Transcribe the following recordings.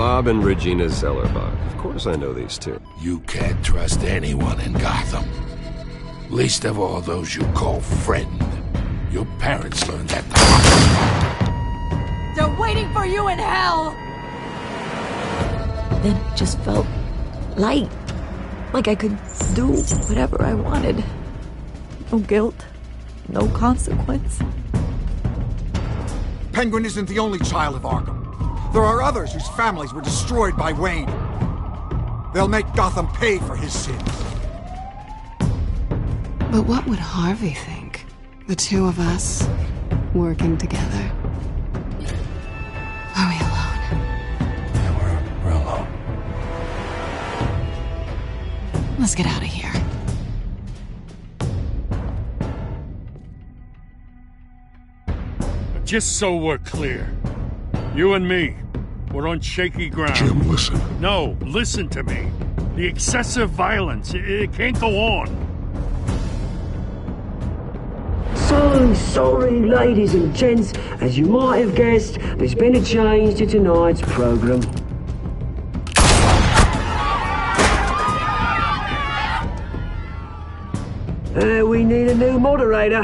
Bob and Regina Zellerbach. Of course I know these two. You can't trust anyone in Gotham. Least of all those you call friend. Your parents learned that the They're waiting for you in hell! Then it just felt light. Like I could do whatever I wanted. No guilt. No consequence. Penguin isn't the only child of Arkham. There are others whose families were destroyed by Wayne. They'll make Gotham pay for his sins. But what would Harvey think? The two of us working together. Are we alone? Yeah, we're alone. Let's get out of here. Just so we're clear, you and me, we're on shaky ground. Jim, listen. No, listen to me. The excessive violence, it can't go on. So sorry, ladies and gents. As you might have guessed, there's been a change to tonight's program. We need a new moderator.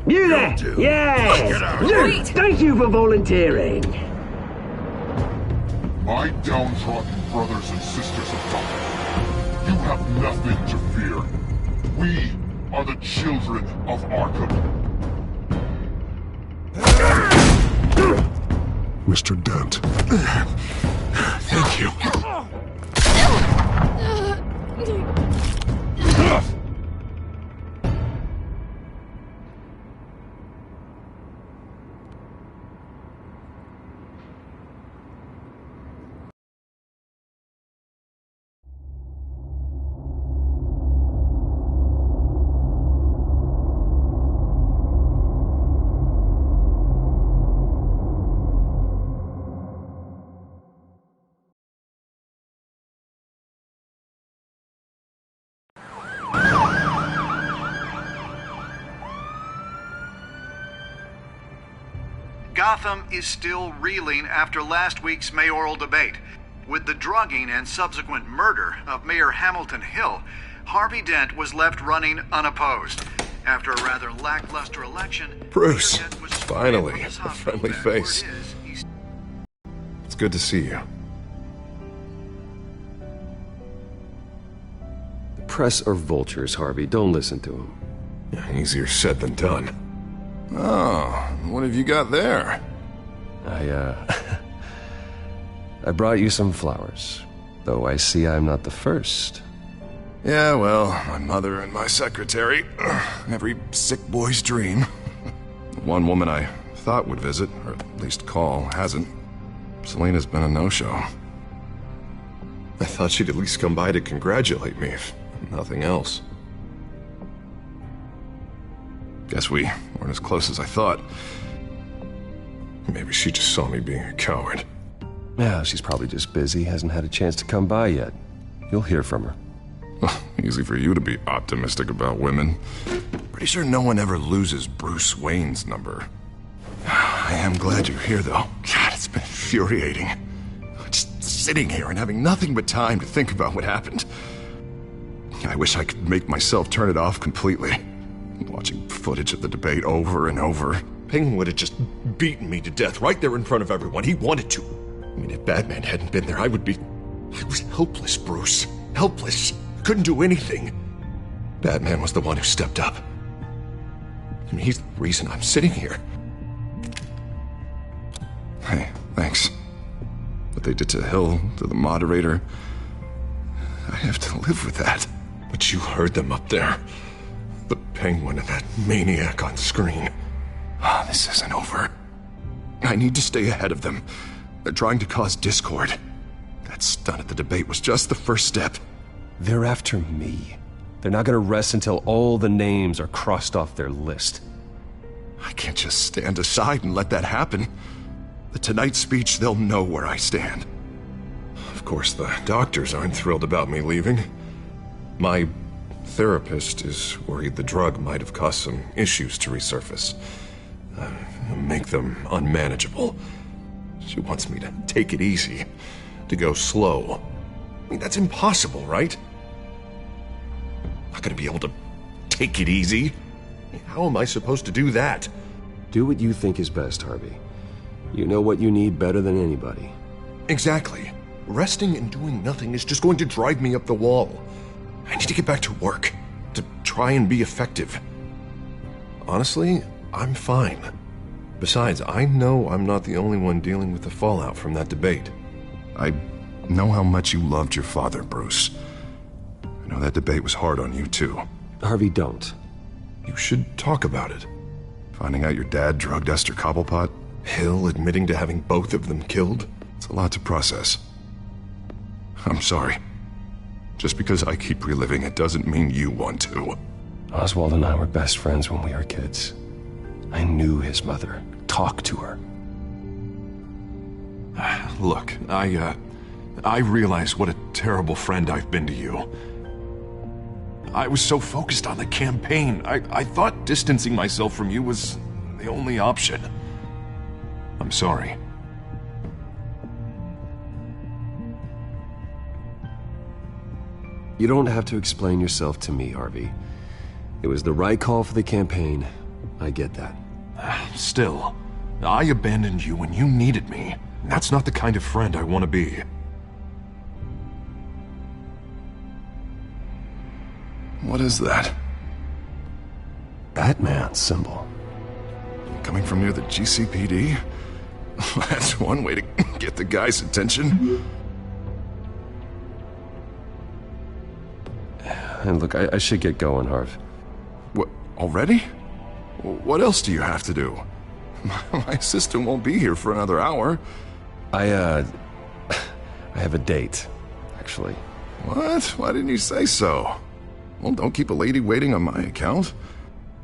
You there? Yes! Luke, thank you for volunteering. My downtrodden brothers and sisters of Gotham, you have nothing to fear. We are the children of Arkham. Mr. Dent. Thank you. Gotham is still reeling after last week's mayoral debate. With the drugging and subsequent murder of Mayor Hamilton Hill, Harvey Dent was left running unopposed. After a rather lackluster election, Bruce, Dent was finally, from his a hospital friendly bed, where face. it is, he's It's good to see you. The press are vultures, Harvey. Don't listen to them. Yeah, easier said than done. Oh, what have you got there? I brought you some flowers. Though I see I'm not the first. Yeah, well, my mother and my secretary. Every sick boy's dream. One woman I thought would visit, or at least call, hasn't. Selena's been a no-show. I thought she'd at least come by to congratulate me, if nothing else. Guess we weren't as close as I thought. Maybe she just saw me being a coward. Yeah, she's probably just busy, hasn't had a chance to come by yet. You'll hear from her. Well, easy for you to be optimistic about women. Pretty sure no one ever loses Bruce Wayne's number. I am glad you're here, though. God, it's been infuriating. Just sitting here and having nothing but time to think about what happened. I wish I could make myself turn it off completely. Watching footage of the debate over and over. Penguin would have just beaten me to death right there in front of everyone. He wanted to. I mean, if Batman hadn't been there, I was helpless, Bruce. Helpless. Couldn't do anything. Batman was the one who stepped up. I mean, he's the reason I'm sitting here. Hey, thanks. What they did to Hill, to the moderator, I have to live with that. But you heard them up there. The Penguin and that maniac on screen. This isn't over. I need to stay ahead of them. They're trying to cause discord. That stunt at the debate was just the first step. They're after me. They're not gonna rest until all the names are crossed off their list. I can't just stand aside and let that happen. The Tonight speech, they'll know where I stand. Of course, the doctors aren't thrilled about me leaving. My therapist is worried the drug might have caused some issues to resurface. Make them unmanageable. She wants me to take it easy. to go slow. I mean, that's impossible, right? Not gonna be able to take it easy. How am I supposed to do that? Do what you think is best, Harvey. You know what you need better than anybody. Exactly. Resting and doing nothing is just going to drive me up the wall. I need to get back to work, to try and be effective. Honestly, I'm fine. Besides, I know I'm not the only one dealing with the fallout from that debate. I know how much you loved your father, Bruce. I know that debate was hard on you, too. Harvey, don't. You should talk about it. Finding out your dad drugged Esther Cobblepot? Hill admitting to having both of them killed? It's a lot to process. I'm sorry. Just because I keep reliving it doesn't mean you want to. Oswald and I were best friends when we were kids. I knew his mother. Talked to her. Look, I realize what a terrible friend I've been to you. I was so focused on the campaign. I thought distancing myself from you was the only option. I'm sorry. You don't have to explain yourself to me, Harvey. It was the right call for the campaign. I get that. Still, I abandoned you when you needed me. That's not the kind of friend I want to be. What is that? Batman symbol. Coming from near the GCPD? That's one way to get the guy's attention. And look, I should get going, Harv. What, already? What else do you have to do? My assistant won't be here for another hour. I have a date, actually. What? Why didn't you say so? Well, don't keep a lady waiting on my account.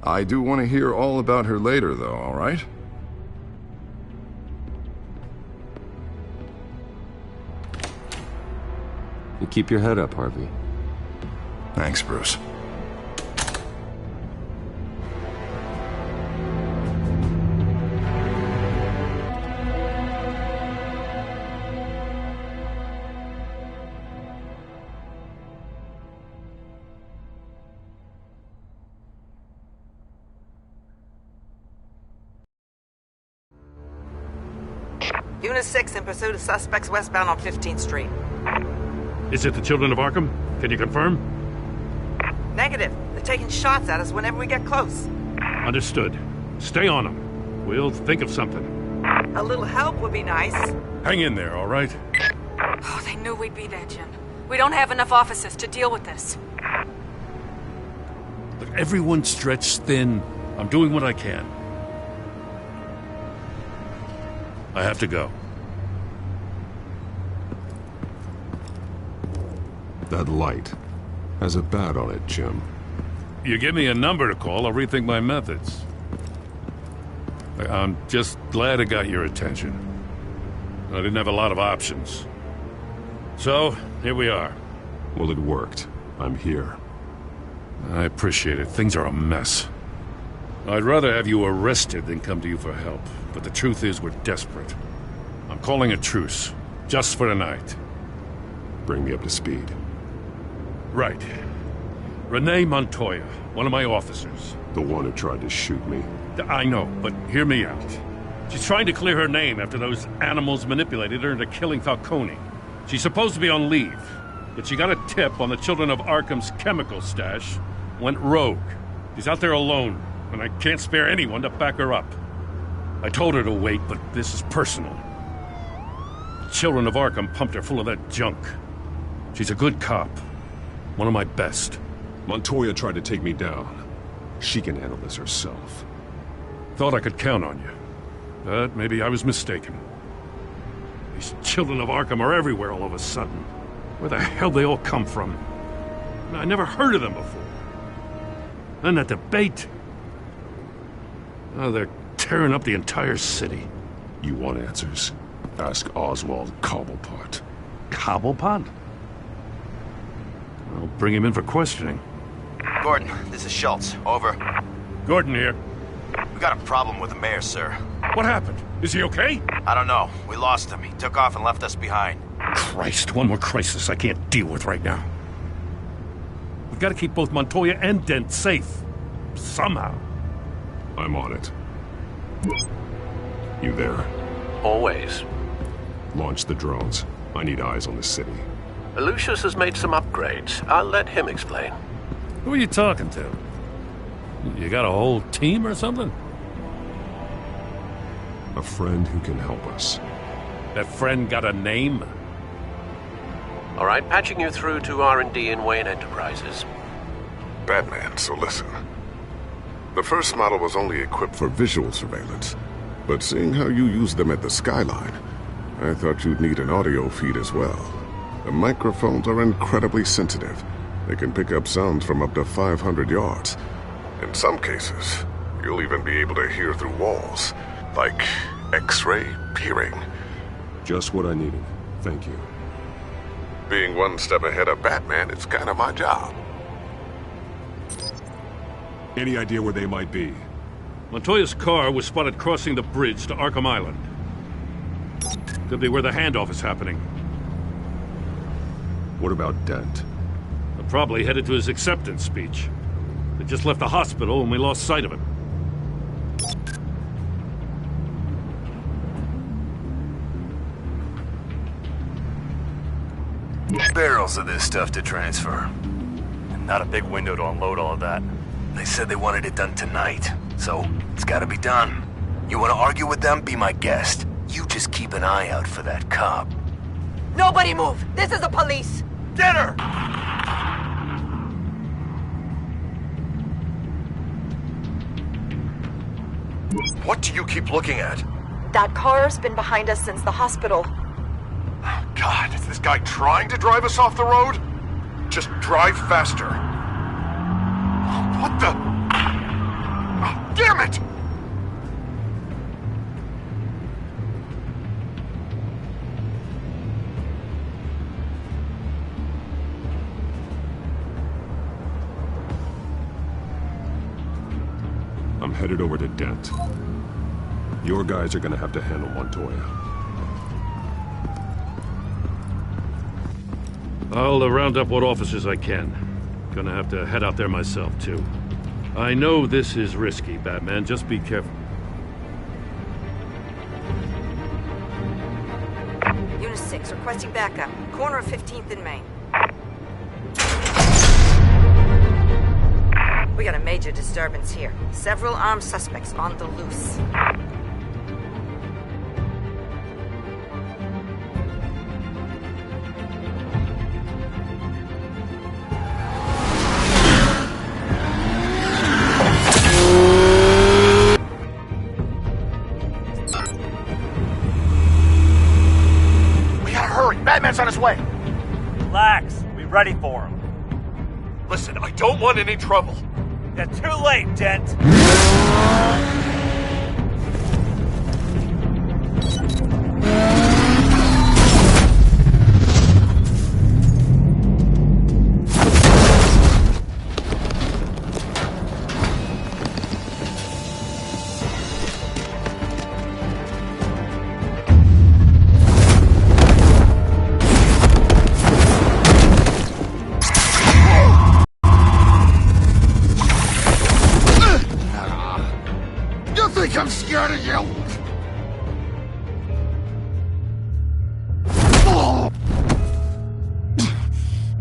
I do want to hear all about her later, though, all right? You keep your head up, Harvey. Thanks, Bruce. Unit 6 in pursuit of suspects westbound on 15th Street. Is it the Children of Arkham? Can you confirm? Negative. They're taking shots at us whenever we get close. Understood. Stay on them. We'll think of something. A little help would be nice. Hang in there, all right? Oh, they knew we'd be there, Jim. We don't have enough officers to deal with this. Look, everyone's stretched thin. I'm doing what I can. I have to go. That light has a bat on it, Jim. You give me a number to call, I'll rethink my methods. I'm just glad I got your attention. I didn't have a lot of options. So, here we are. Well, it worked. I'm here. I appreciate it. Things are a mess. I'd rather have you arrested than come to you for help. But the truth is, we're desperate. I'm calling a truce. Just for tonight. Bring me up to speed. Right. Renee Montoya, one of my officers. The one who tried to shoot me. I know, but hear me out. She's trying to clear her name after those animals manipulated her into killing Falcone. She's supposed to be on leave, but she got a tip on the Children of Arkham's chemical stash, went rogue. She's out there alone, and I can't spare anyone to back her up. I told her to wait, but this is personal. The Children of Arkham pumped her full of that junk. She's a good cop. One of my best. Montoya tried to take me down. She can handle this herself. Thought I could count on you. But maybe I was mistaken. These Children of Arkham are everywhere all of a sudden. Where the hell they all come from? I never heard of them before. Then that debate. Oh, they're tearing up the entire city. You want answers? Ask Oswald Cobblepot. Cobblepot? I'll bring him in for questioning. Gordon, this is Schultz. Over. Gordon here. We got a problem with the mayor, sir. What happened? Is he okay? I don't know. We lost him. He took off and left us behind. Christ, one more crisis I can't deal with right now. We've got to keep both Montoya and Dent safe. Somehow. I'm on it. You there? Always. Launch the drones. I need eyes on the city. Lucius has made some upgrades. I'll let him explain. Who are you talking to? You got a whole team or something? A friend who can help us. That friend got a name? All right, patching you through to R&D in Wayne Enterprises. Batman, so listen. The first model was only equipped for visual surveillance, but seeing how you use them at the skyline, I thought you'd need an audio feed as well. The microphones are incredibly sensitive. They can pick up sounds from up to 500 yards. In some cases, you'll even be able to hear through walls, like X-ray peering. Just what I needed. Thank you. Being one step ahead of Batman, it's kind of my job. Any idea where they might be? Montoya's car was spotted crossing the bridge to Arkham Island. Could be where the handoff is happening. What about Dent? They're probably headed to his acceptance speech. They just left the hospital and we lost sight of him. Barrels of this stuff to transfer. And not a big window to unload all of that. They said they wanted it done tonight, so it's gotta be done. You wanna argue with them? Be my guest. You just keep an eye out for that cop. Nobody move! This is the police! Get her! What do you keep looking at? That car's been behind us since the hospital. God, is this guy trying to drive us off the road? Just drive faster. What the? Oh, damn it! I'm headed over to Dent. Your guys are gonna have to handle Montoya. I'll round up what officers I can. Gonna have to head out there myself, too. I know this is risky, Batman. Just be careful. Unit 6, requesting backup. Corner of 15th and Main. We got a major disturbance here. Several armed suspects on the loose. Batman's on his way. Relax. We're ready for him. Listen, I don't want any trouble. You're too late, Dent. I'm scared of you!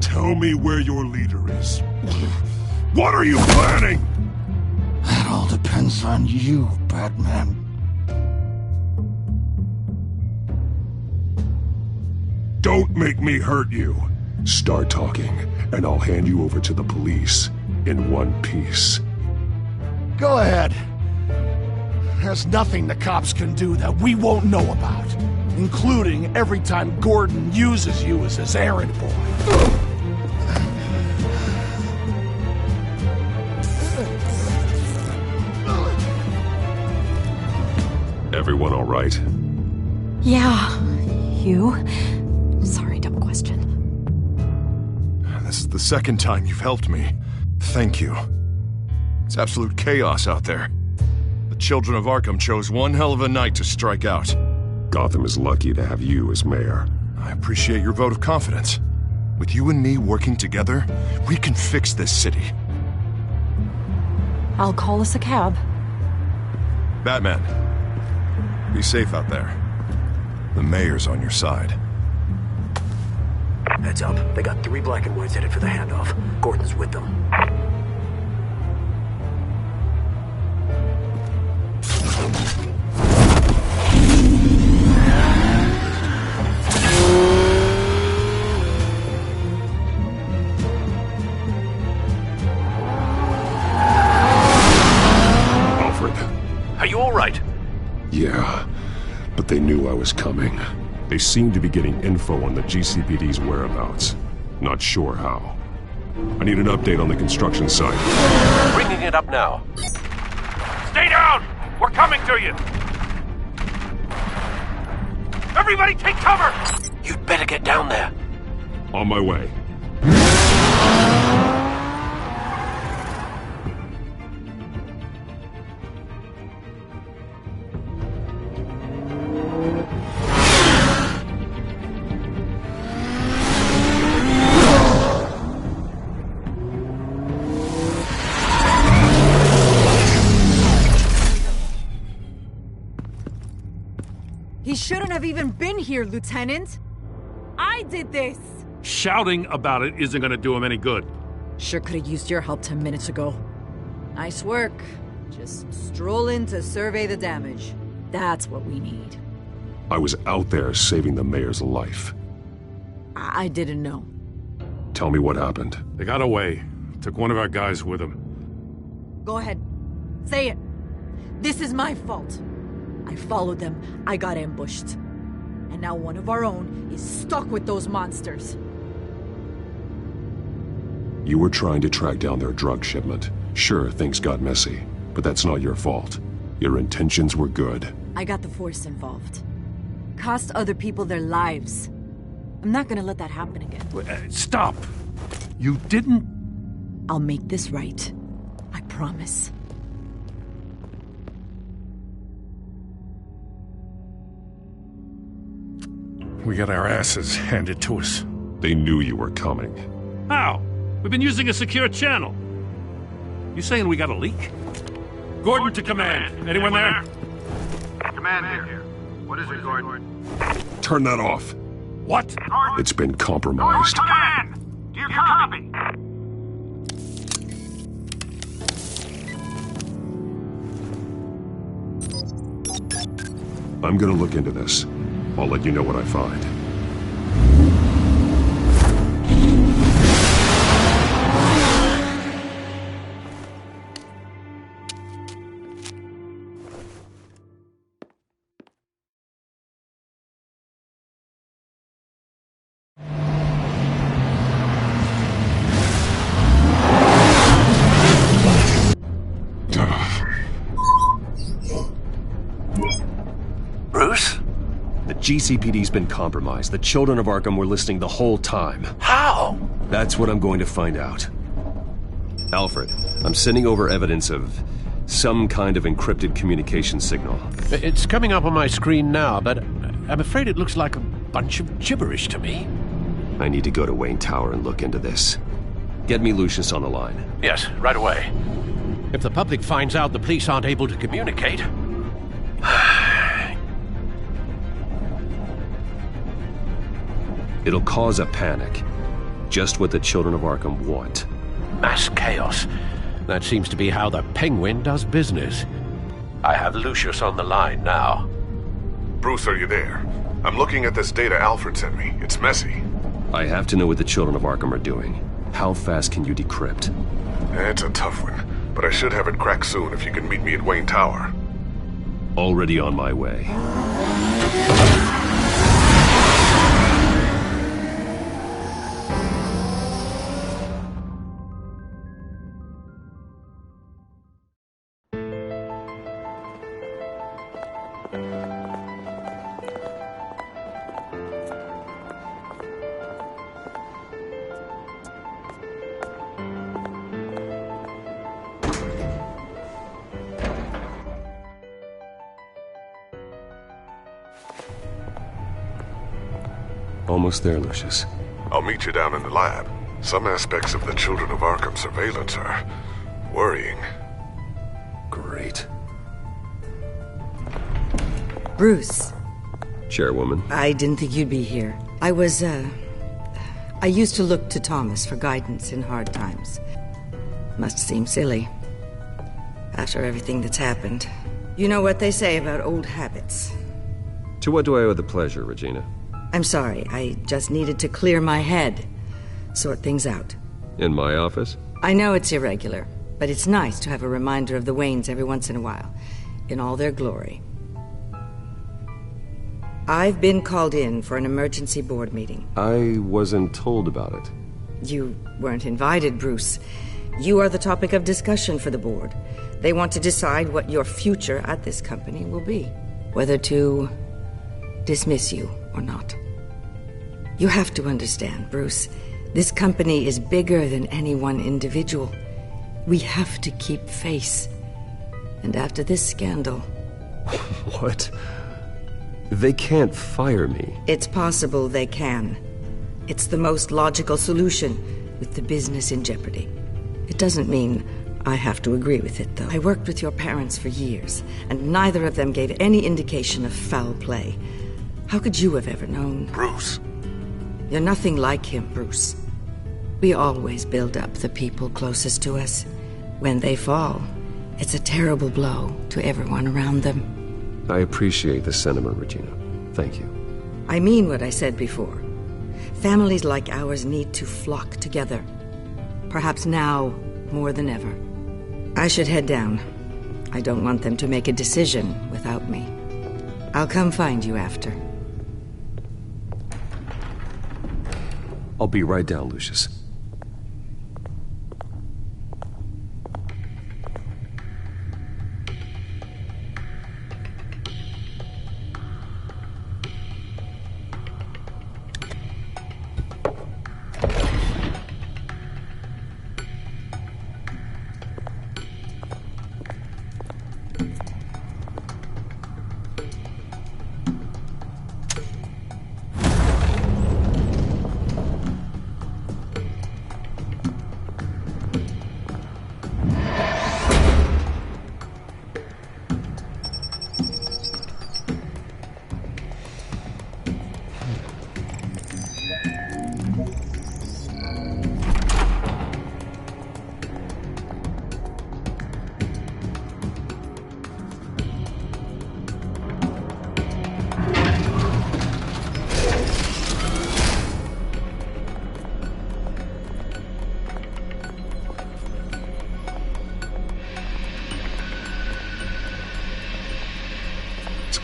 Tell me where your leader is. What are you planning? That all depends on you, Batman. Don't make me hurt you. Start talking, and I'll hand you over to the police in one piece. Go ahead. There's nothing the cops can do that we won't know about, including every time Gordon uses you as his errand boy. Everyone all right? Yeah. You? Sorry, dumb question. This is the second time you've helped me. Thank you. It's absolute chaos out there. The children of Arkham chose one hell of a night to strike out. Gotham is lucky to have you as mayor. I appreciate your vote of confidence. With you and me working together, we can fix this city. I'll call us a cab. Batman, be safe out there. The mayor's on your side. Heads up. They got 3 black and whites headed for the handoff. Gordon's with them. Are you all right? Yeah, but they knew I was coming. They seem to be getting info on the GCPD's whereabouts. Not sure how. I need an update on the construction site. Bringing it up now. Stay down! We're coming to you! Everybody take cover! You'd better get down there. On my way. He shouldn't have even been here, Lieutenant. I did this. Shouting about it isn't gonna do him any good. Sure could have used your help 10 minutes ago. Nice work. Just stroll in to survey the damage. That's what we need. I was out there saving the mayor's life. I didn't know. Tell me what happened. They got away. Took one of our guys with them. Go ahead. Say it. This is my fault. I followed them. I got ambushed. And now one of our own is stuck with those monsters. You were trying to track down their drug shipment. Sure, things got messy, but that's not your fault. Your intentions were good. I got the Force involved. Cost other people their lives. I'm not gonna let that happen again. Stop! You didn't... I'll make this right. I promise. We got our asses handed to us. They knew you were coming. How? We've been using a secure channel. You saying we got a leak? Gordon to command. Anyone there? Command here. What is it, Gordon? Turn that off. What? It's been compromised. Command! Do you copy? I'm gonna look into this. I'll let you know what I find. Bruce? The GCPD's been compromised. The children of Arkham were listening the whole time. How? That's what I'm going to find out. Alfred, I'm sending over evidence of some kind of encrypted communication signal. It's coming up on my screen now, but I'm afraid it looks like a bunch of gibberish to me. I need to go to Wayne Tower and look into this. Get me Lucius on the line. Yes, right away. If the public finds out the police aren't able to communicate... It'll cause a panic. Just what the children of Arkham want. Mass chaos. That seems to be how the Penguin does business. I have Lucius on the line now. Bruce, are you there? I'm looking at this data Alfred sent me. It's messy. I have to know what the children of Arkham are doing. How fast can you decrypt? It's a tough one, but I should have it cracked soon if you can meet me at Wayne Tower. Already on my way. Almost there, Lucius. I'll meet you down in the lab. Some aspects of the Children of Arkham surveillance are worrying. Great. Bruce. Chairwoman. I didn't think you'd be here. I used to look to Thomas for guidance in hard times. Must seem silly. After everything that's happened. You know what they say about old habits. To what do I owe the pleasure, Regina? I'm sorry, I just needed to clear my head. Sort things out. In my office? I know it's irregular, but it's nice to have a reminder of the Waynes every once in a while. In all their glory. I've been called in for an emergency board meeting. I wasn't told about it. You weren't invited, Bruce. You are the topic of discussion for the board. They want to decide what your future at this company will be. Whether to dismiss you or not. You have to understand, Bruce. This company is bigger than any one individual. We have to keep face. And after this scandal... What? They can't fire me. It's possible they can. It's the most logical solution with the business in jeopardy. It doesn't mean I have to agree with it, though. I worked with your parents for years, and neither of them gave any indication of foul play. How could you have ever known? Bruce. You're nothing like him, Bruce. We always build up the people closest to us. When they fall, it's a terrible blow to everyone around them. I appreciate the sentiment, Regina. Thank you. I mean what I said before. Families like ours need to flock together. Perhaps now more than ever. I should head down. I don't want them to make a decision without me. I'll come find you after. I'll be right down, Lucius.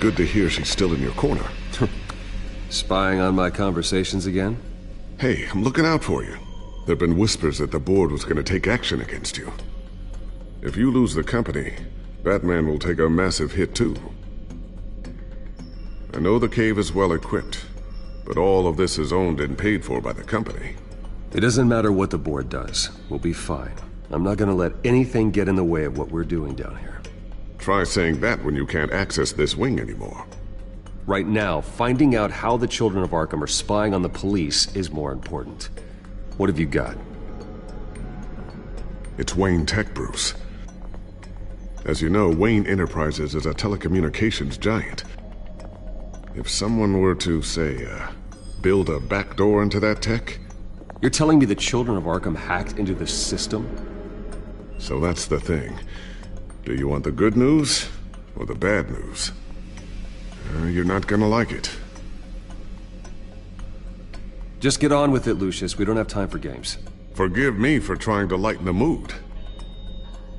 Good to hear she's still in your corner. Spying on my conversations again? Hey, I'm looking out for you. There've been whispers that the board was going to take action against you. If you lose the company, Batman will take a massive hit too. I know the cave is well equipped, but all of this is owned and paid for by the company. It doesn't matter what the board does. We'll be fine. I'm not going to let anything get in the way of what we're doing down here. Try saying that when you can't access this wing anymore. Right now, finding out how the Children of Arkham are spying on the police is more important. What have you got? It's Wayne Tech, Bruce. As you know, Wayne Enterprises is a telecommunications giant. If someone were to, say, build a backdoor into that tech... You're telling me the Children of Arkham hacked into the system? So that's the thing. Do you want the good news or the bad news? You're not gonna like it. Just get on with it, Lucius. We don't have time for games. Forgive me for trying to lighten the mood.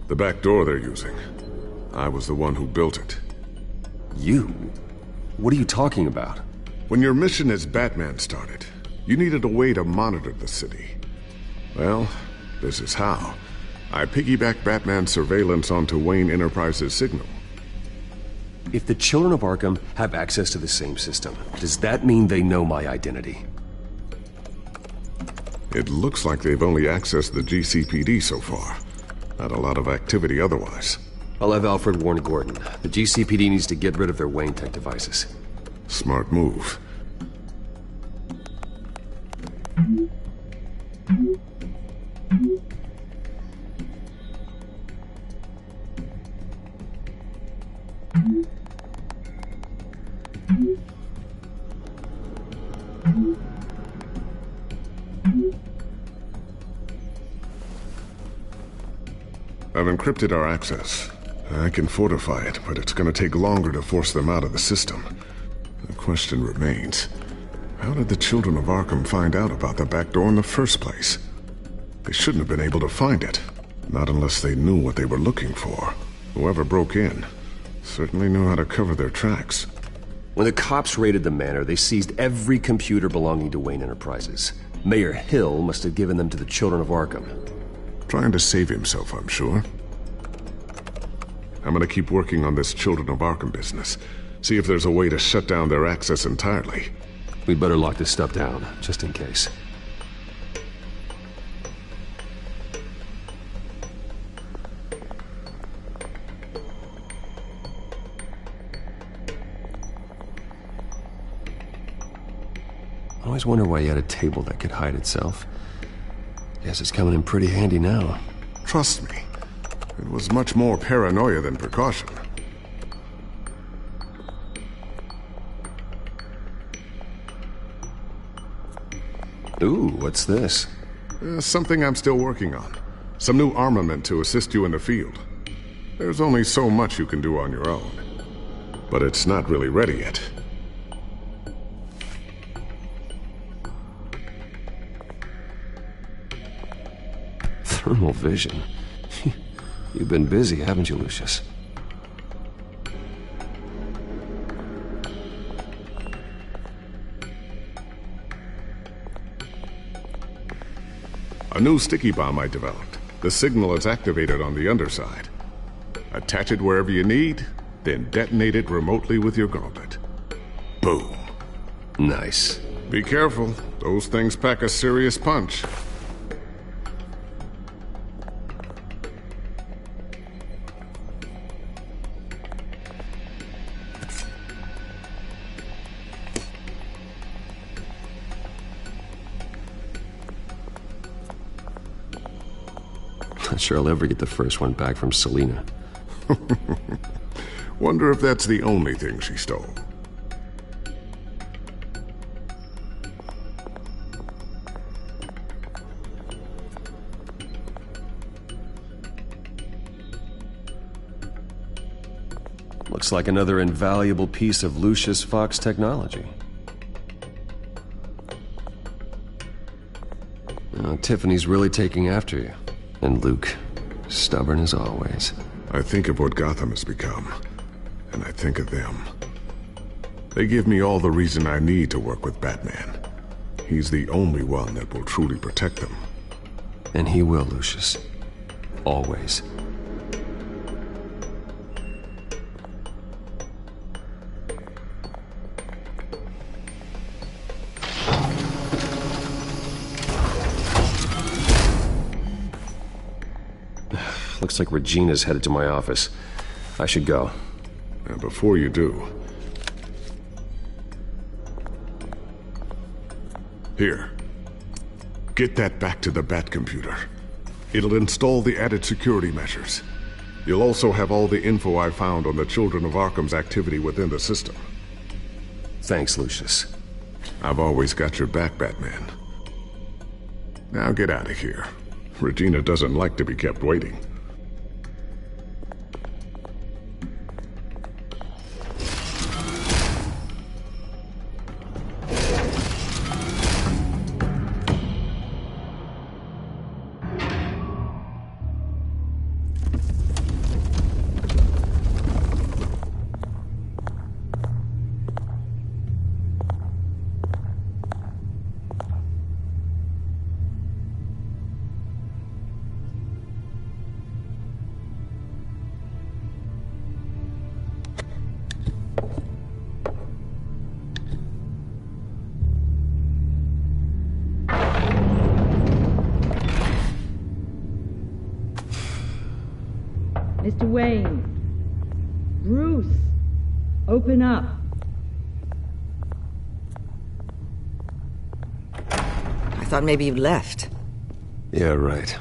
The back door they're using. I was the one who built it. You? What are you talking about? When your mission as Batman started, you needed a way to monitor the city. Well, this is how. I piggybacked Batman's surveillance onto Wayne Enterprises' signal. If the Children of Arkham have access to the same system, does that mean they know my identity? It looks like they've only accessed the GCPD so far. Not a lot of activity otherwise. I'll have Alfred warn Gordon. The GCPD needs to get rid of their Wayne Tech devices. Smart move. I've encrypted our access. I can fortify it, but it's gonna take longer to force them out of the system. The question remains, how did the children of Arkham find out about the back door in the first place? They shouldn't have been able to find it. Not unless they knew what they were looking for. Whoever broke in certainly knew how to cover their tracks. When the cops raided the manor, they seized every computer belonging to Wayne Enterprises. Mayor Hill must have given them to the children of Arkham. Trying to save himself, I'm sure. I'm gonna keep working on this Children of Arkham business. See if there's a way to shut down their access entirely. We'd better lock this stuff down, just in case. I always wonder why you had a table that could hide itself. Guess it's coming in pretty handy now. Trust me, it was much more paranoia than precaution. Ooh, what's this? Something I'm still working on. Some new armament to assist you in the field. There's only so much you can do on your own. But it's not really ready yet. Thermal vision. You've been busy, haven't you, Lucius? A new sticky bomb I developed. The signal is activated on the underside. Attach it wherever you need, then detonate it remotely with your gauntlet. Boom. Nice. Be careful. Those things pack a serious punch. Not sure I'll ever get the first one back from Selina. Wonder if that's the only thing she stole. Looks like another invaluable piece of Lucius Fox technology. Tiffany's really taking after you. And Luke, stubborn as always. I think of what Gotham has become, and I think of them. They give me all the reason I need to work with Batman. He's the only one that will truly protect them. And he will, Lucius. Always. Looks like Regina's headed to my office. I should go. And before you do... Here. Get that back to the Bat computer. It'll install the added security measures. You'll also have all the info I found on the Children of Arkham's activity within the system. Thanks, Lucius. I've always got your back, Batman. Now get out of here. Regina doesn't like to be kept waiting. Mr. Wayne. Bruce. Open up. I thought maybe you'd left. Yeah, right.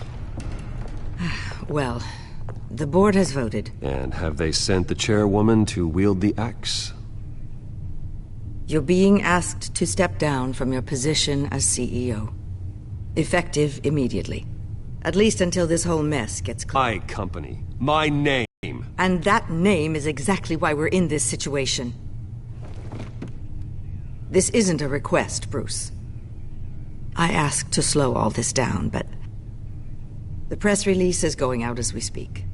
Well, the board has voted. And have they sent the chairwoman to wield the axe? You're being asked to step down from your position as CEO. Effective immediately. At least until this whole mess gets clear. My company. My name. And that name is exactly why we're in this situation. This isn't a request, Bruce. I asked to slow all this down, but the press release is going out as we speak.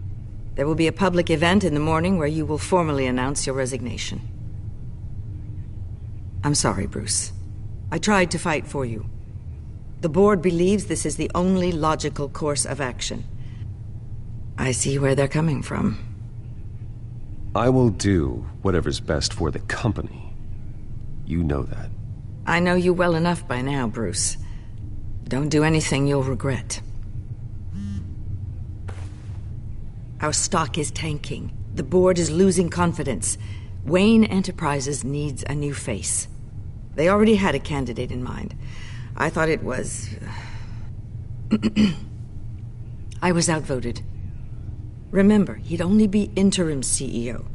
There will be a public event in the morning where you will formally announce your resignation. I'm sorry, Bruce. I tried to fight for you. The board believes this is the only logical course of action. I see where they're coming from. I will do whatever's best for the company. You know that. I know you well enough by now, Bruce. Don't do anything you'll regret. Our stock is tanking. The board is losing confidence. Wayne Enterprises needs a new face. They already had a candidate in mind. I thought it was... I was outvoted. Remember, he'd only be interim CEO,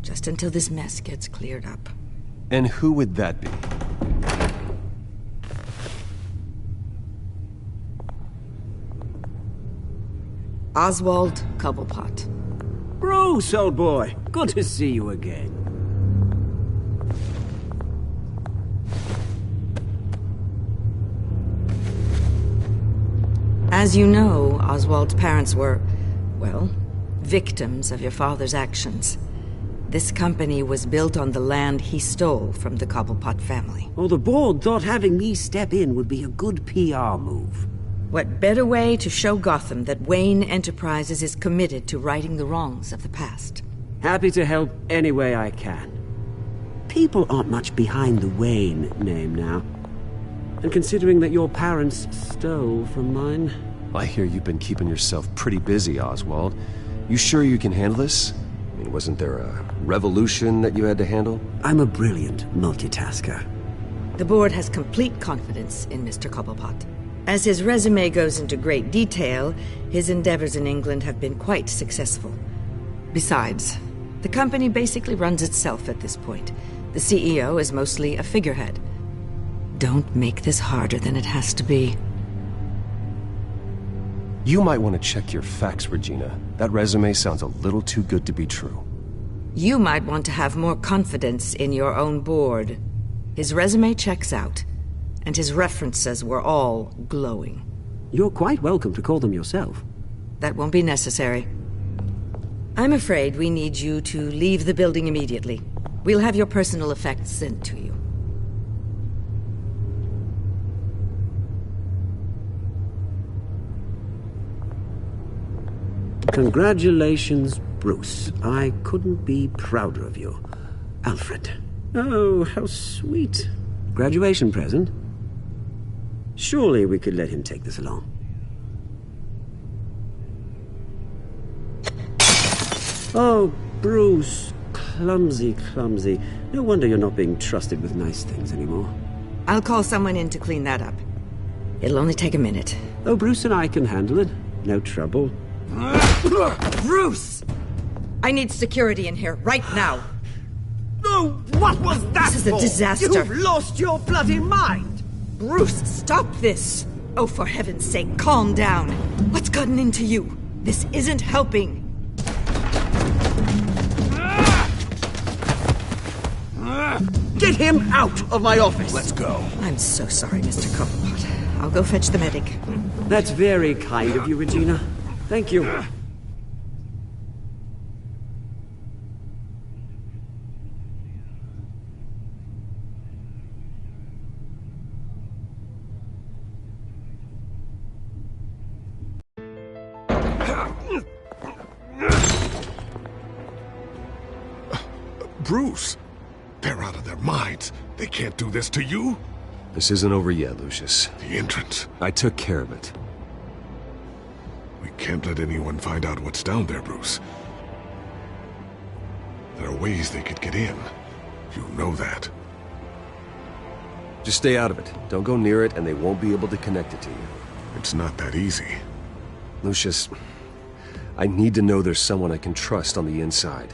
just until this mess gets cleared up. And who would that be? Oswald Cobblepot. Bruce, old boy. Good to see you again. As you know, Oswald's parents were, well, victims of your father's actions. This company was built on the land he stole from the Cobblepot family. Well, the board thought having me step in would be a good PR move. What better way to show Gotham that Wayne Enterprises is committed to righting the wrongs of the past? Happy to help any way I can. People aren't much behind the Wayne name now. And considering that your parents stole from mine... I hear you've been keeping yourself pretty busy, Oswald. You sure you can handle this? I mean, wasn't there a revolution that you had to handle? I'm a brilliant multitasker. The board has complete confidence in Mr. Cobblepot. As his resume goes into great detail, his endeavors in England have been quite successful. Besides, the company basically runs itself at this point. The CEO is mostly a figurehead. Don't make this harder than it has to be. You might want to check your facts, Regina. That resume sounds a little too good to be true. You might want to have more confidence in your own board. His resume checks out, and his references were all glowing. You're quite welcome to call them yourself. That won't be necessary. I'm afraid we need you to leave the building immediately. We'll have your personal effects sent to you. Congratulations, Bruce. I couldn't be prouder of you. Alfred. Oh, how sweet. Graduation present? Surely we could let him take this along. Oh, Bruce. Clumsy, clumsy. No wonder you're not being trusted with nice things anymore. I'll call someone in to clean that up. It'll only take a minute. Oh, Bruce and I can handle it. No trouble. Bruce! I need security in here, right now. No, what was that? This is a disaster. You've lost your bloody mind! Bruce, stop this! Oh, for heaven's sake, calm down. What's gotten into you? This isn't helping. Get him out of my office! Let's go. I'm so sorry, Mr. Cobblepot. I'll go fetch the medic. That's very kind of you, Regina. Thank you. Bruce, they're out of their minds. They can't do this to you. This isn't over yet, Lucius. The entrance. I took care of it. We can't let anyone find out what's down there, Bruce. There are ways they could get in. You know that. Just stay out of it. Don't go near it, and they won't be able to connect it to you. It's not that easy. Lucius, I need to know there's someone I can trust on the inside.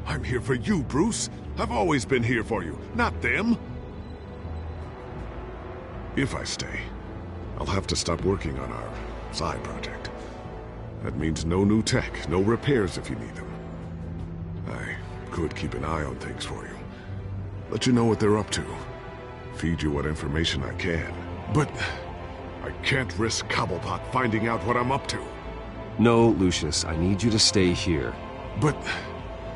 I'm here for you, Bruce. I've always been here for you, not them. If I stay, I'll have to stop working on our side project. That means no new tech, no repairs if you need them. I could keep an eye on things for you. Let you know what they're up to. Feed you what information I can. But I can't risk Cobblepot finding out what I'm up to. No, Lucius, I need you to stay here. But...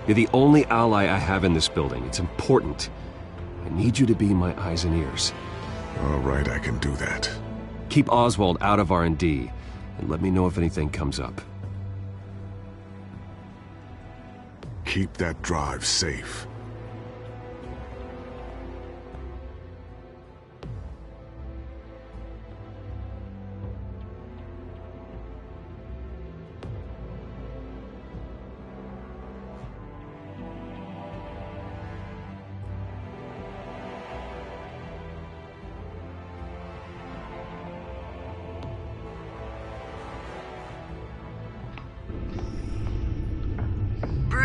You're the only ally I have in this building. It's important. I need you to be my eyes and ears. All right, I can do that. Keep Oswald out of R&D, and let me know if anything comes up. Keep that drive safe.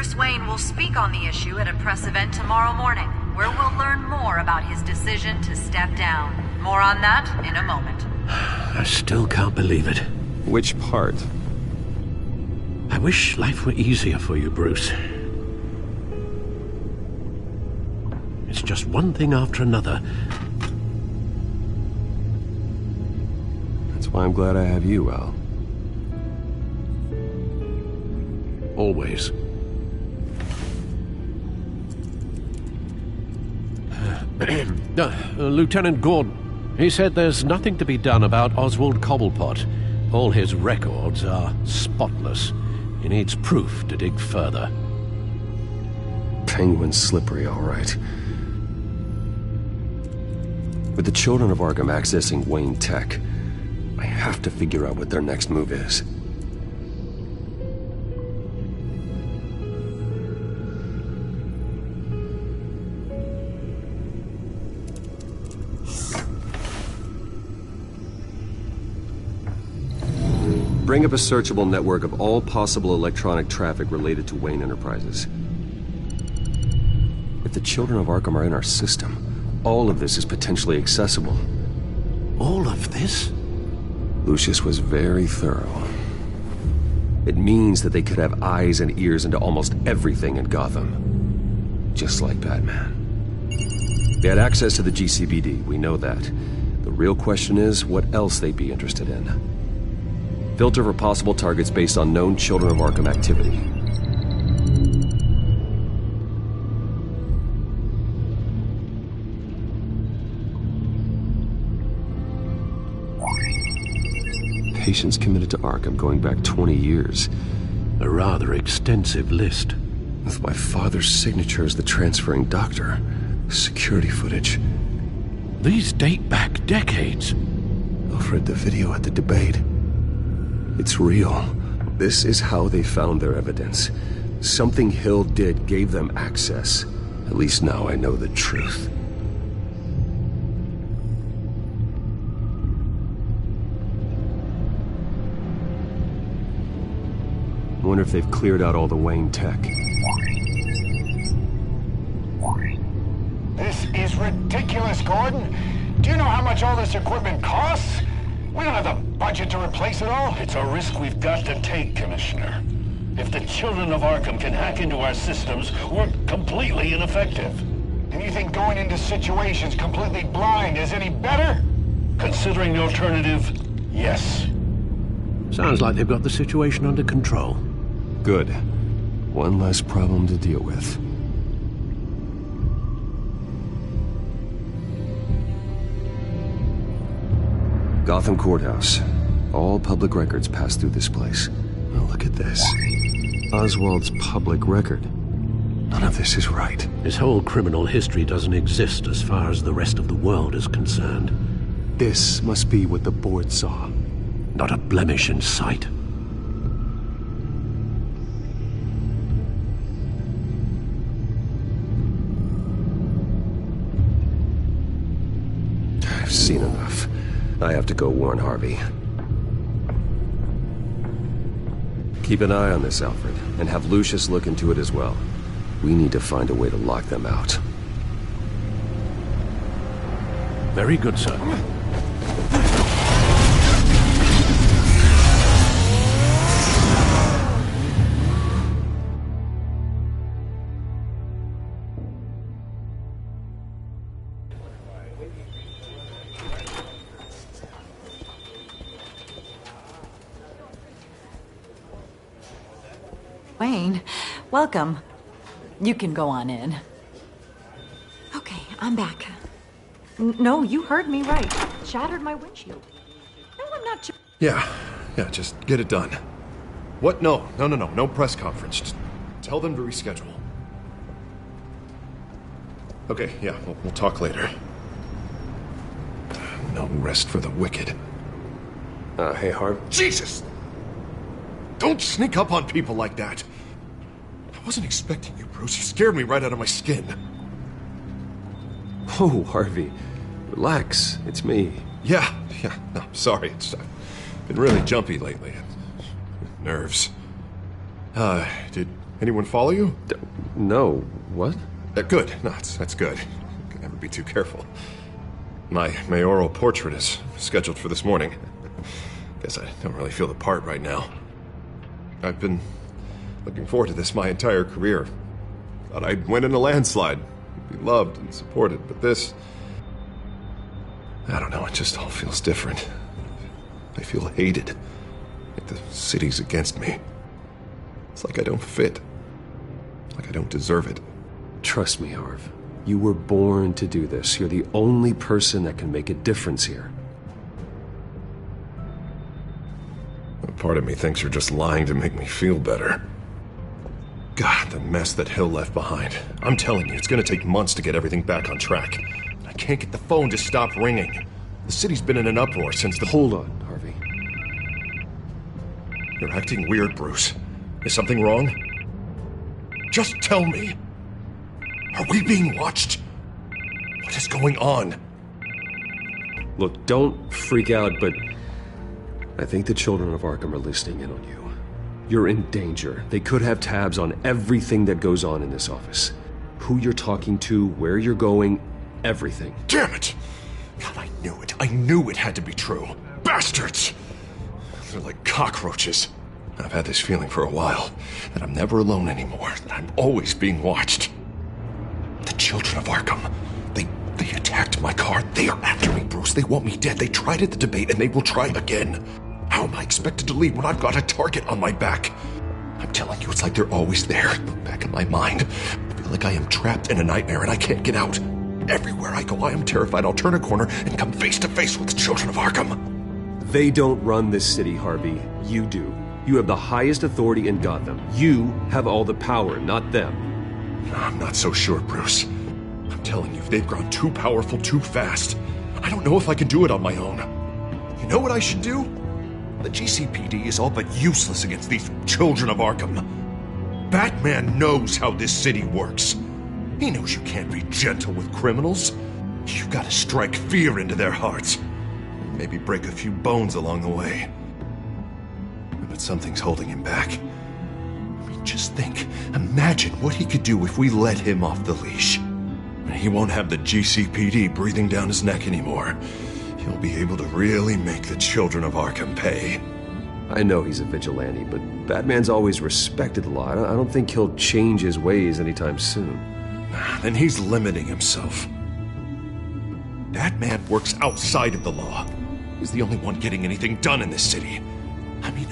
Bruce Wayne will speak on the issue at a press event tomorrow morning, where we'll learn more about his decision to step down. More on that in a moment. I still can't believe it. Which part? I wish life were easier for you, Bruce. It's just one thing after another. That's why I'm glad I have you, Al. Always. Lieutenant Gordon, he said there's nothing to be done about Oswald Cobblepot. All his records are spotless. He needs proof to dig further. Penguin's slippery, all right. With the children of Arkham accessing Wayne Tech, I have to figure out what their next move is. Bring up a searchable network of all possible electronic traffic related to Wayne Enterprises. If the children of Arkham are in our system, all of this is potentially accessible. All of this? Lucius was very thorough. It means that they could have eyes and ears into almost everything in Gotham. Just like Batman. They had access to the GCPD, we know that. The real question is what else they'd be interested in. Filter for possible targets based on known Children of Arkham activity. Patients committed to Arkham going back 20 years. A rather extensive list. With my father's signature as the transferring doctor. Security footage. These date back decades. Alfred, the video at the debate. It's real. This is how they found their evidence. Something Hill did gave them access. At least now I know the truth. I wonder if they've cleared out all the Wayne tech. This is ridiculous, Gordon. Do you know how much all this equipment costs? We don't have the budget to replace it all. It's a risk we've got to take, Commissioner. If the Children of Arkham can hack into our systems, we're completely ineffective. And you think going into situations completely blind is any better? Considering the alternative, yes. Sounds like they've got the situation under control. Good. One less problem to deal with. Gotham Courthouse. All public records pass through this place. Oh, look at this. Oswald's public record. None of this is right. His whole criminal history doesn't exist as far as the rest of the world is concerned. This must be what the board saw. Not a blemish in sight. I've seen enough. I have to go warn Harvey. Keep an eye on this, Alfred, and have Lucius look into it as well. We need to find a way to lock them out. Very good, sir. Wayne, welcome. You can go on in. Okay, I'm back. No, you heard me right. Shattered my windshield. No, I'm not. Yeah, just get it done. What? No press conference. Just tell them to reschedule. Okay, yeah, we'll talk later. No rest for the wicked. Hey, Harv. Jesus! Don't sneak up on people like that. I wasn't expecting you, Bruce. You scared me right out of my skin. Oh, Harvey. Relax. It's me. Yeah. No, sorry. I've been really jumpy lately. Nerves. Did anyone follow you? No. What? Good. No, that's good. Can never be too careful. My mayoral portrait is scheduled for this morning. Guess I don't really feel the part right now. I've been looking forward to this my entire career. Thought I'd win in a landslide, be loved and supported, but this... I don't know, it just all feels different. I feel hated. Like the city's against me. It's like I don't fit. Like I don't deserve it. Trust me, Harv. You were born to do this. You're the only person that can make a difference here. Part of me thinks you're just lying to make me feel better. God, the mess that Hill left behind. I'm telling you, it's gonna take months to get everything back on track. I can't get the phone to stop ringing. The city's been in an uproar since the... Hold on, Harvey. You're acting weird, Bruce. Is something wrong? Just tell me. Are we being watched? What is going on? Look, don't freak out, but... I think the children of Arkham are listening in on you. You're in danger. They could have tabs on everything that goes on in this office. Who you're talking to, where you're going, everything. Damn it! God, I knew it. I knew it had to be true. Bastards! They're like cockroaches. I've had this feeling for a while, that I'm never alone anymore, that I'm always being watched. The children of Arkham, they attacked my car. They are after me, Bruce. They want me dead. They tried at the debate, and they will try again. How am I expected to leave when I've got a target on my back? I'm telling you, it's like they're always there, back in my mind. I feel like I am trapped in a nightmare and I can't get out. Everywhere I go, I am terrified I'll turn a corner and come face to face with the children of Arkham. They don't run this city, Harvey. You do. You have the highest authority in Gotham. You have all the power, not them. I'm not so sure, Bruce. I'm telling you, they've grown too powerful too fast. I don't know if I can do it on my own. You know what I should do? The GCPD is all but useless against these children of Arkham. Batman knows how this city works. He knows you can't be gentle with criminals. You've got to strike fear into their hearts. Maybe break a few bones along the way. But something's holding him back. I mean, just think. Imagine what he could do if we let him off the leash. He won't have the GCPD breathing down his neck anymore. He'll be able to really make the children of Arkham pay. I know he's a vigilante, but Batman's always respected the law. I don't think he'll change his ways anytime soon. Then he's limiting himself. Batman works outside of the law. He's the only one getting anything done in this city. I mean,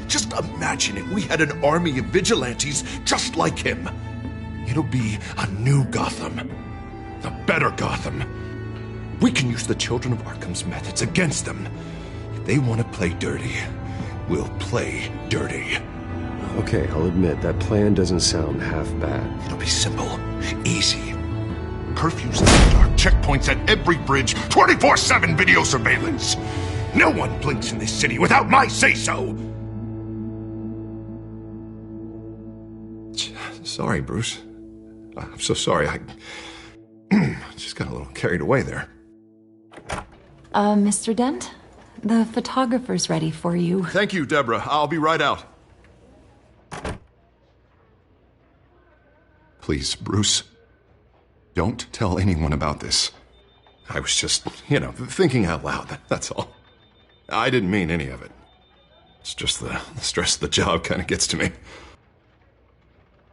just imagine if we had an army of vigilantes just like him. It'll be a new Gotham. A better Gotham. We can use the children of Arkham's methods against them. If they want to play dirty, we'll play dirty. Okay, I'll admit, that plan doesn't sound half bad. It'll be simple, easy. Curfews in the dark, checkpoints at every bridge, 24/7 video surveillance. No one blinks in this city without my say-so. Sorry, Bruce. I'm so sorry. I just got a little carried away there. Mr. Dent? The photographer's ready for you. Thank you, Deborah. I'll be right out. Please, Bruce, don't tell anyone about this. I was just, thinking out loud, that's all. I didn't mean any of it. It's just the stress of the job kind of gets to me.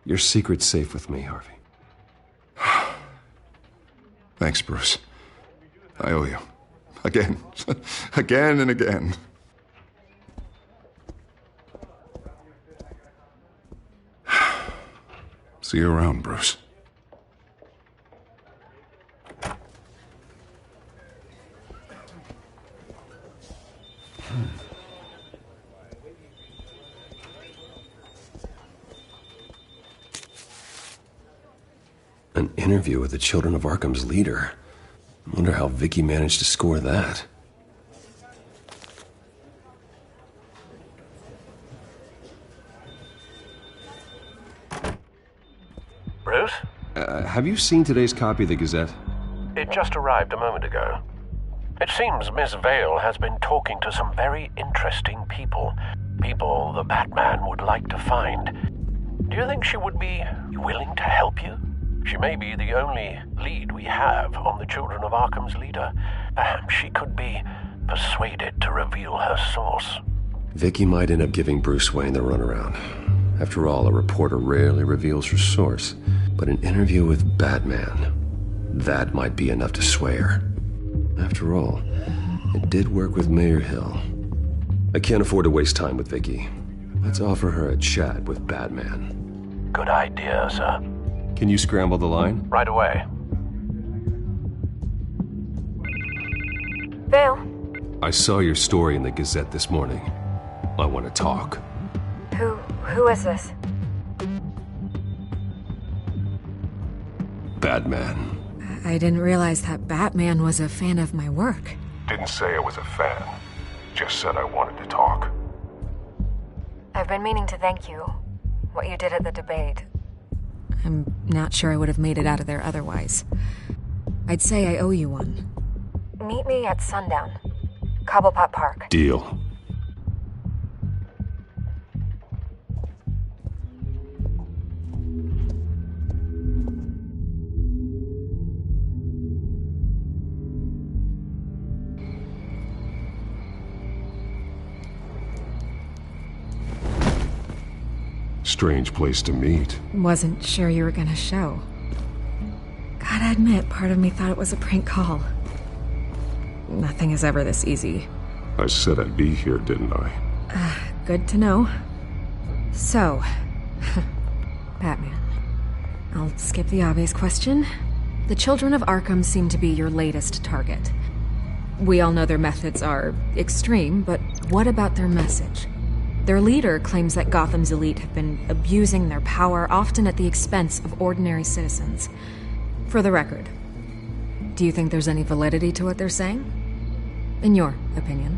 Your secret's safe with me, Harvey. Thanks, Bruce. I owe you. Again. Again and again. See you around, Bruce. An interview with the Children of Arkham's leader. I wonder how Vicky managed to score that. Bruce? Have you seen today's copy of the Gazette? It just arrived a moment ago. It seems Miss Vale has been talking to some very interesting people. People the Batman would like to find. Do you think she would be willing to help you? She may be the only lead we have on the Children of Arkham's leader. Perhaps she could be persuaded to reveal her source. Vicky might end up giving Bruce Wayne the runaround. After all, a reporter rarely reveals her source. But an interview with Batman, that might be enough to sway her. After all, it did work with Mayor Hill. I can't afford to waste time with Vicky. Let's offer her a chat with Batman. Good idea, sir. Can you scramble the line? Right away. Vale? I saw your story in the Gazette this morning. I want to talk. Who is this? Batman. I didn't realize that Batman was a fan of my work. Didn't say I was a fan. Just said I wanted to talk. I've been meaning to thank you. What you did at the debate. I'm not sure I would have made it out of there otherwise. I'd say I owe you one. Meet me at sundown. Cobblepot Park. Deal. Strange place to meet. Wasn't sure you were gonna show. Gotta admit, part of me thought it was a prank call. Nothing is ever this easy. I said I'd be here, didn't I? Good to know. So, Batman. I'll skip the obvious question. The Children of Arkham seem to be your latest target. We all know their methods are extreme, but what about their message? Their leader claims that Gotham's elite have been abusing their power, often at the expense of ordinary citizens. For the record, do you think there's any validity to what they're saying? In your opinion?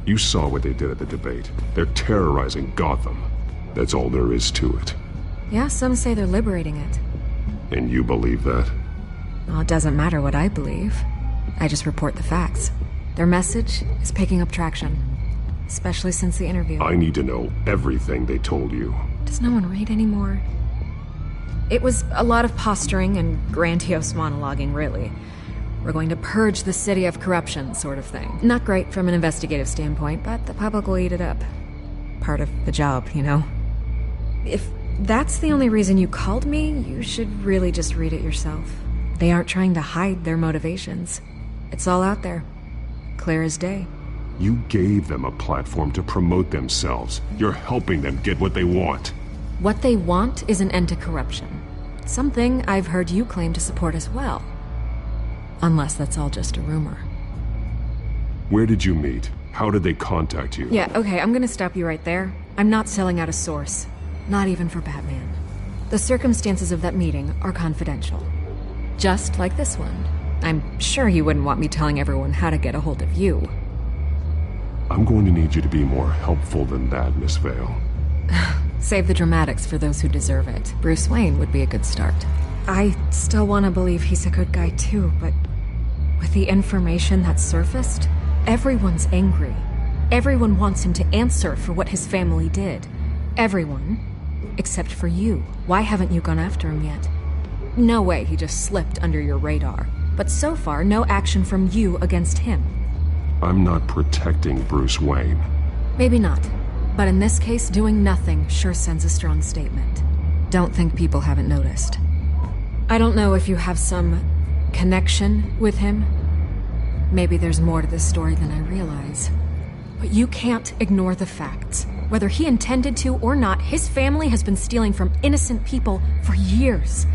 You saw what they did at the debate. They're terrorizing Gotham. That's all there is to it. Yeah, some say they're liberating it. And you believe that? Well, it doesn't matter what I believe. I just report the facts. Their message is picking up traction, especially since the interview. I need to know everything they told you. Does no one read anymore? It was a lot of posturing and grandiose monologuing, really. We're going to purge the city of corruption, sort of thing. Not great from an investigative standpoint, but the public will eat it up. Part of the job, you know? If that's the only reason you called me, you should really just read it yourself. They aren't trying to hide their motivations. It's all out there. Clear as day. You gave them a platform to promote themselves. You're helping them get what they want. What they want is an end to corruption. Something I've heard you claim to support as well. Unless that's all just a rumor. Where did you meet? How did they contact you? Yeah, okay, I'm gonna stop you right there. I'm not selling out a source. Not even for Batman. The circumstances of that meeting are confidential. Just like this one. I'm sure you wouldn't want me telling everyone how to get a hold of you. I'm going to need you to be more helpful than that, Miss Vale. Save the dramatics for those who deserve it. Bruce Wayne would be a good start. I still want to believe he's a good guy too, but with the information that surfaced, everyone's angry. Everyone wants him to answer for what his family did. Everyone, except for you. Why haven't you gone after him yet? No way he just slipped under your radar. But so far, no action from you against him. I'm not protecting Bruce Wayne. Maybe not. But in this case, doing nothing sure sends a strong statement. Don't think people haven't noticed. I don't know if you have some connection with him. Maybe there's more to this story than I realize. But you can't ignore the facts. Whether he intended to or not, his family has been stealing from innocent people for years.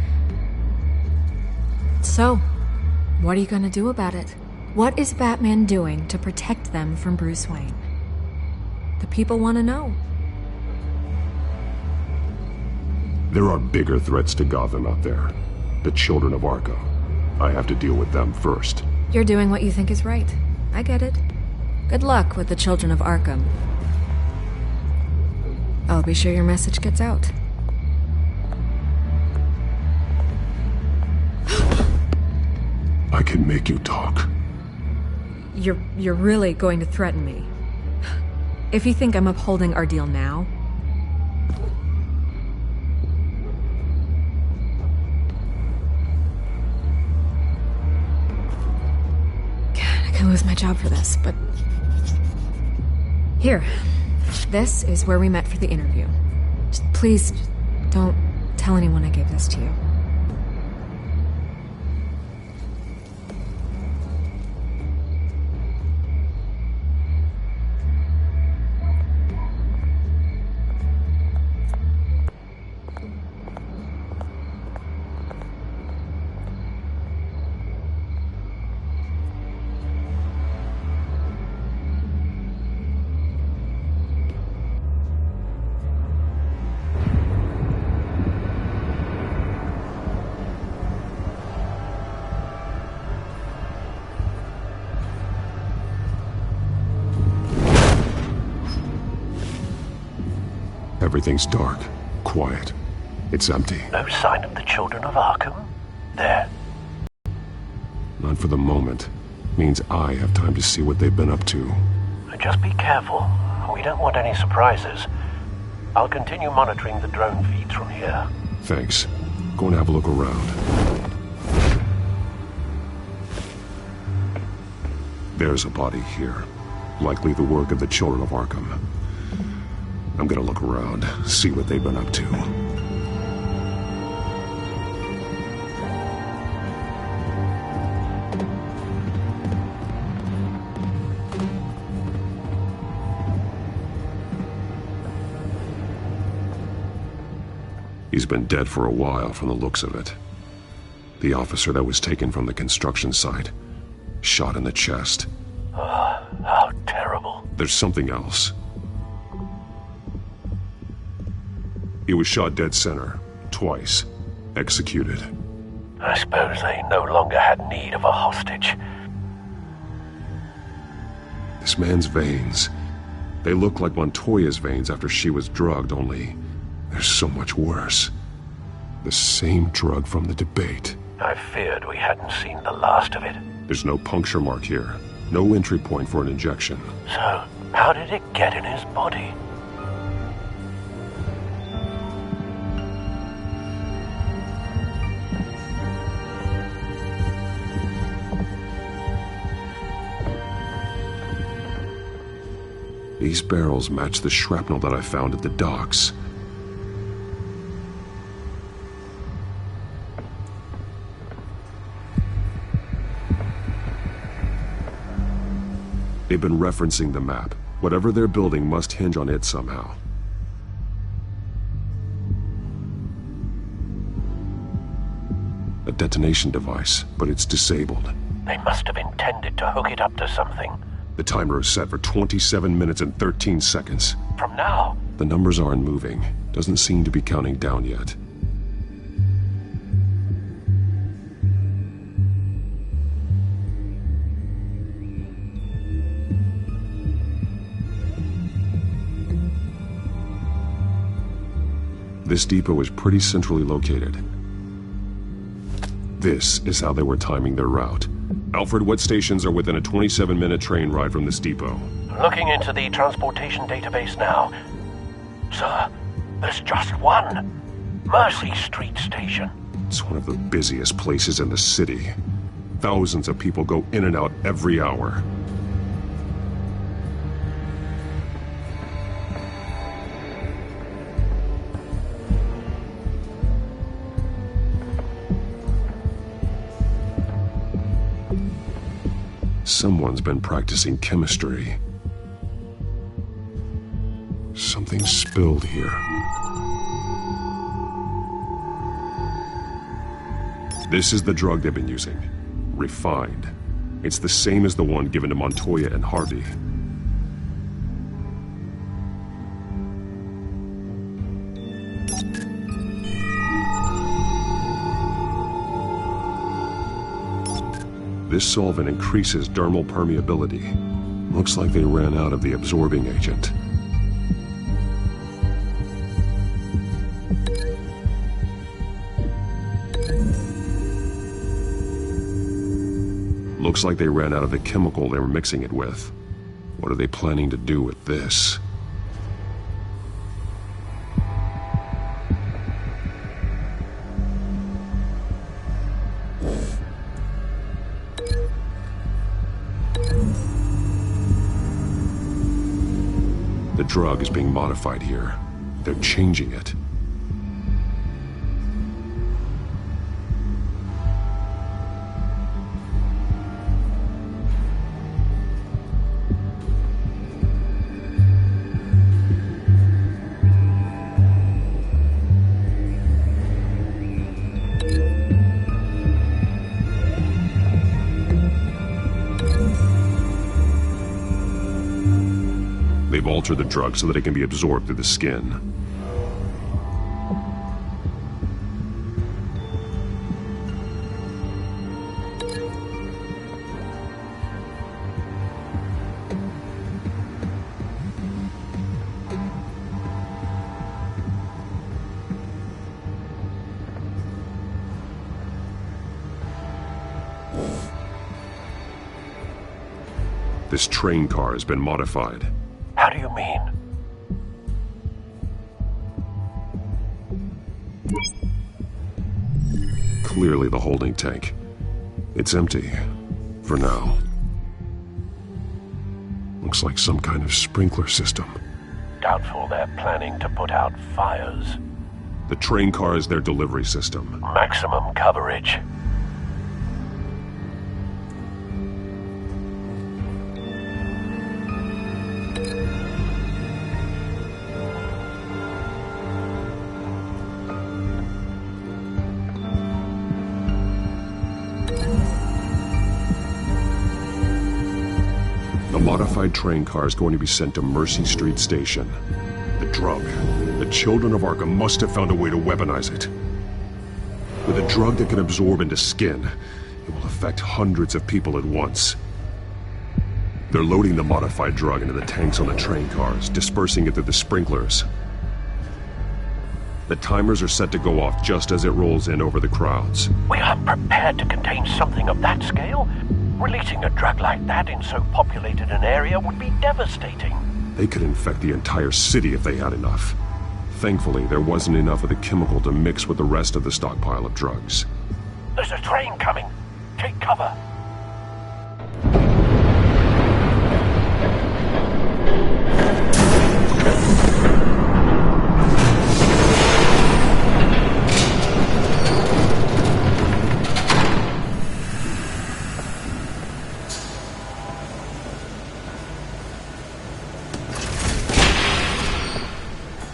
So, what are you gonna do about it? What is Batman doing to protect them from Bruce Wayne? The people want to know. There are bigger threats to Gotham out there. The children of Arkham. I have to deal with them first. You're doing what you think is right. I get it. Good luck with the children of Arkham. I'll be sure your message gets out. I can make you talk. You're really going to threaten me. If you think I'm upholding our deal now... I could lose my job for this, but... Here. This is where we met for the interview. Just please, don't tell anyone I gave this to you. Everything's dark, quiet. It's empty. No sign of the children of Arkham? There. Not for the moment. Means I have time to see what they've been up to. Just be careful. We don't want any surprises. I'll continue monitoring the drone feeds from here. Thanks. Go and have a look around. There's a body here. Likely the work of the children of Arkham. I'm gonna look around, see what they've been up to. He's been dead for a while from the looks of it. The officer that was taken from the construction site. Shot in the chest. Oh, how terrible. There's something else. He was shot dead center, twice, executed. I suppose they no longer had need of a hostage. This man's veins, they look like Montoya's veins after she was drugged, only they're so much worse. The same drug from the debate. I feared we hadn't seen the last of it. There's no puncture mark here, no entry point for an injection. So, how did it get in his body? These barrels match the shrapnel that I found at the docks. They've been referencing the map. Whatever they're building must hinge on it somehow. A detonation device, but it's disabled. They must have intended to hook it up to something. The timer is set for 27 minutes and 13 seconds. From now? The numbers aren't moving. Doesn't seem to be counting down yet. This depot is pretty centrally located. This is how they were timing their route. Alfred, what stations are within a 27-minute train ride from this depot? Looking into the transportation database now. Sir, there's just one. Mercy Street Station. It's one of the busiest places in the city. Thousands of people go in and out every hour. Someone's been practicing chemistry. Something spilled here. This is the drug they've been using. Refined. It's the same as the one given to Montoya and Harvey. This solvent increases dermal permeability. Looks like they ran out of the absorbing agent. Looks like they ran out of the chemical they were mixing it with. What are they planning to do with this? The drug is being modified here. They're changing it. They've altered the drug so that it can be absorbed through the skin. This train car has been modified. How do you mean? Clearly the holding tank. It's empty. For now. Looks like some kind of sprinkler system. Doubtful they're planning to put out fires. The train car is their delivery system. Maximum coverage. The modified train car is going to be sent to Mercy Street Station. The drug. The children of Arkham must have found a way to weaponize it. With a drug that can absorb into skin, it will affect hundreds of people at once. They're loading the modified drug into the tanks on the train cars, dispersing it through the sprinklers. The timers are set to go off just as it rolls in over the crowds. We aren't prepared to contain something of that scale. Releasing a drug like that in so populated an area would be devastating. They could infect the entire city if they had enough. Thankfully, there wasn't enough of the chemical to mix with the rest of the stockpile of drugs. There's a train coming. Take cover.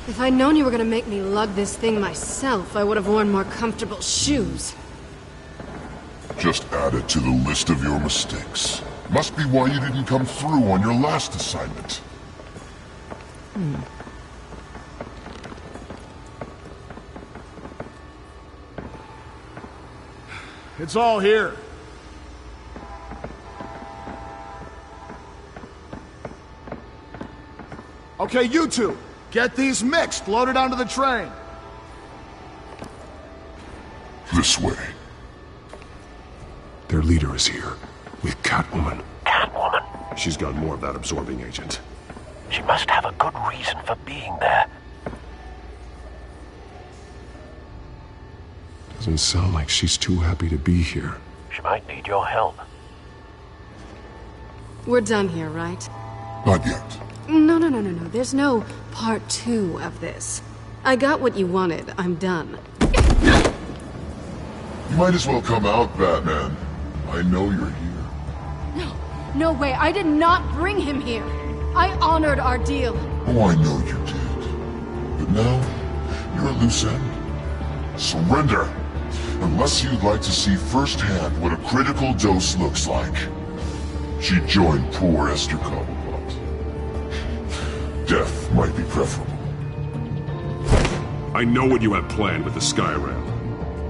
If I'd known you were gonna make me lug this thing myself, I would have worn more comfortable shoes. Just add it to the list of your mistakes. Must be why you didn't come through on your last assignment. It's all here. Okay, you two. Get these mixed, loaded onto the train. This way. their leader is here, with Catwoman. Catwoman? She's got more of that absorbing agent. She must have a good reason for being there. Doesn't sound like she's too happy to be here. She might need your help. We're done here, right? Not yet. No. There's no part 2 of this. I got what you wanted. I'm done. You might as well come out, Batman. I know you're here. No way. I did not bring him here. I honored our deal. Oh, I know you did. But now, you're a loose end. Surrender! Unless you'd like to see firsthand what a critical dose looks like. She joined poor Esther Cobblepot. Death might be preferable. I know what you have planned with the Skyrim.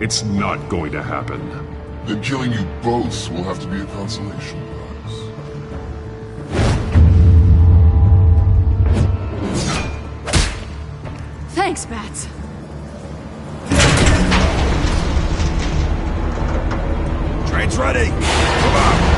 It's not going to happen. Then killing you both will have to be a consolation prize. Thanks, Bats. Train's ready! Come on!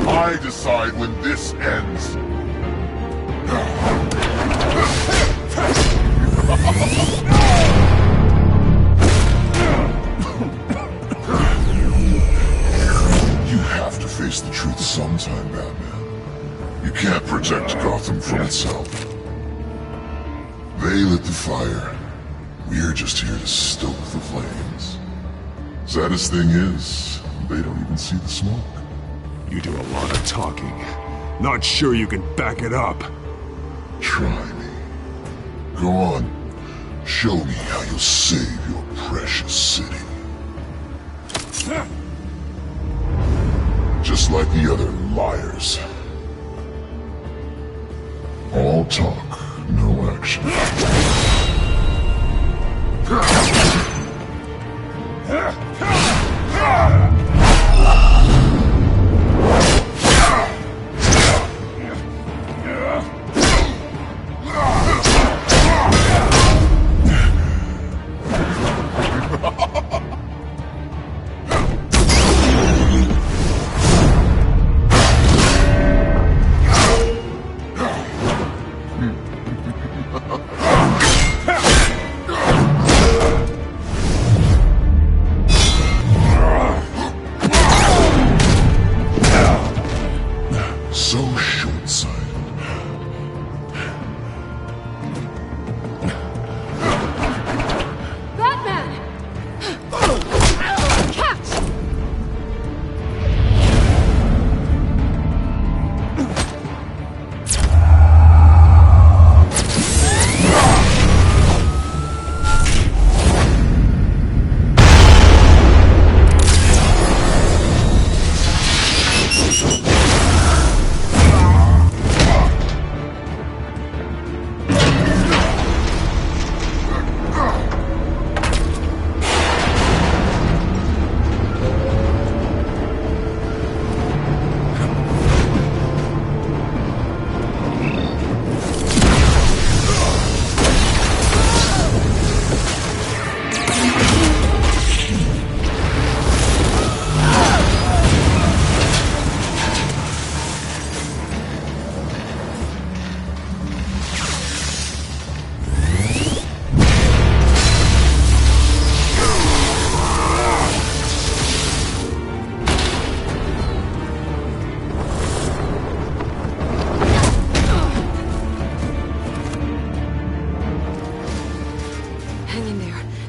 I decide when this ends. You have to face the truth sometime, Batman. You can't protect Gotham from itself. They lit the fire. We're just here to stoke the flames. Saddest thing is, they don't even see the smoke. You do a lot of talking. Not sure you can back it up. Try me. Go on. Show me how you'll save your precious city. Just like the other liars. All talk, no action.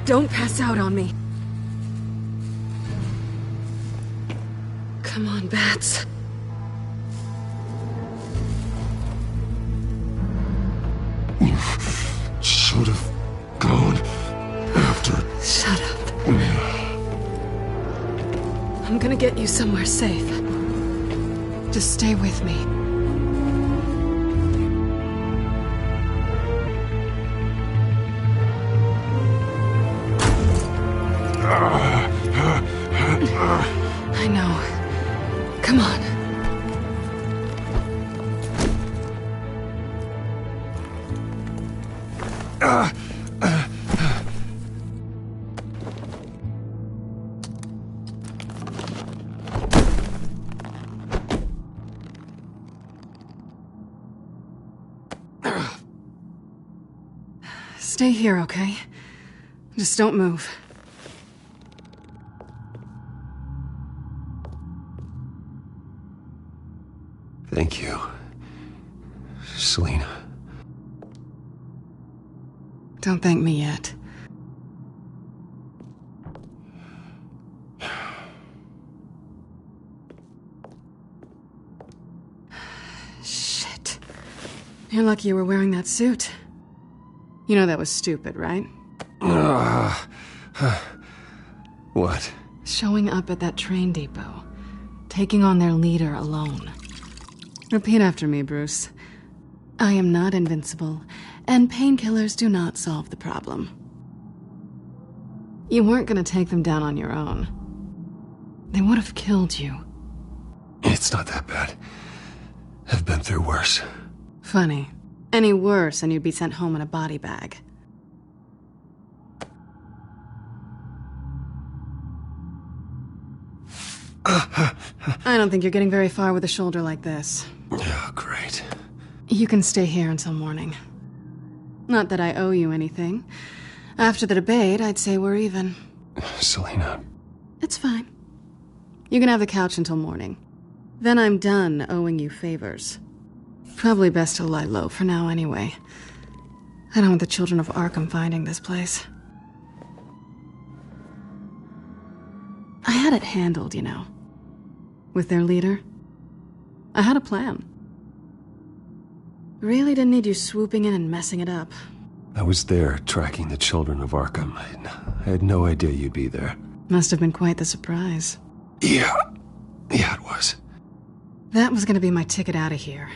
Don't pass out on me. Come on, Bats. You should have gone after... Shut up. I'm gonna get you somewhere safe. Just stay with me. I know. Come on. Stay here, okay? Just don't move. Thank you, Selina. Don't thank me yet. Shit. You're lucky you were wearing that suit. You know that was stupid, right? What? Showing up at that train depot. Taking on their leader alone. Repeat after me, Bruce. I am not invincible, and painkillers do not solve the problem. You weren't gonna take them down on your own. They would have killed you. It's not that bad. I've been through worse. Funny. Any worse and you'd be sent home in a body bag. I don't think you're getting very far with a shoulder like this. Oh, great. You can stay here until morning. Not that I owe you anything. After the debate, I'd say we're even. Selina. It's fine. You can have the couch until morning. Then I'm done owing you favors. Probably best to lie low for now anyway. I don't want the children of Arkham finding this place. I had it handled, you know. With their leader. I had a plan. Really didn't need you swooping in and messing it up. I was there tracking the children of Arkham. I had no idea you'd be there. Must have been quite the surprise. Yeah, it was. That was gonna be my ticket out of here.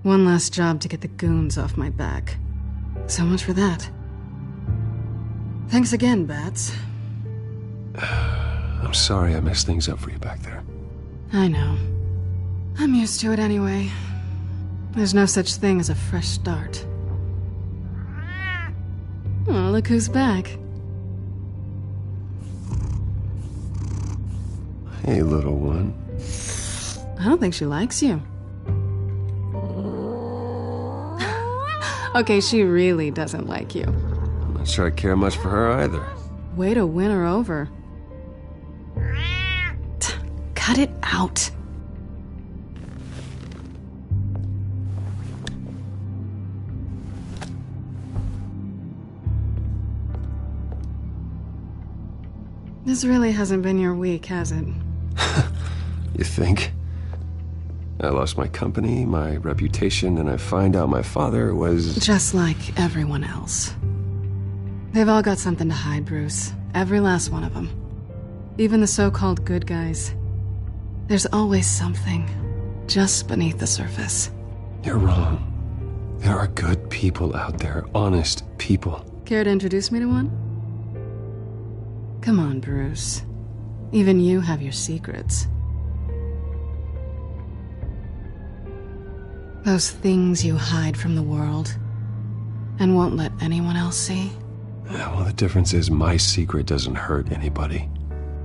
One last job to get the goons off my back. So much for that. Thanks again, Bats. I'm sorry I messed things up for you back there. I know. I'm used to it anyway. There's no such thing as a fresh start. Oh, look who's back. Hey, little one. I don't think she likes you. Okay, she really doesn't like you. I'm not sure I care much for her either. Way to win her over. Cut it out. This really hasn't been your week, has it? You think? I lost my company, my reputation, and I find out my father was... Just like everyone else. They've all got something to hide, Bruce. Every last one of them. Even the so-called good guys. There's always something just beneath the surface. You're wrong. There are good people out there, honest people. Care to introduce me to one? Come on, Bruce. Even you have your secrets. Those things you hide from the world and won't let anyone else see. Yeah, well, the difference is my secret doesn't hurt anybody.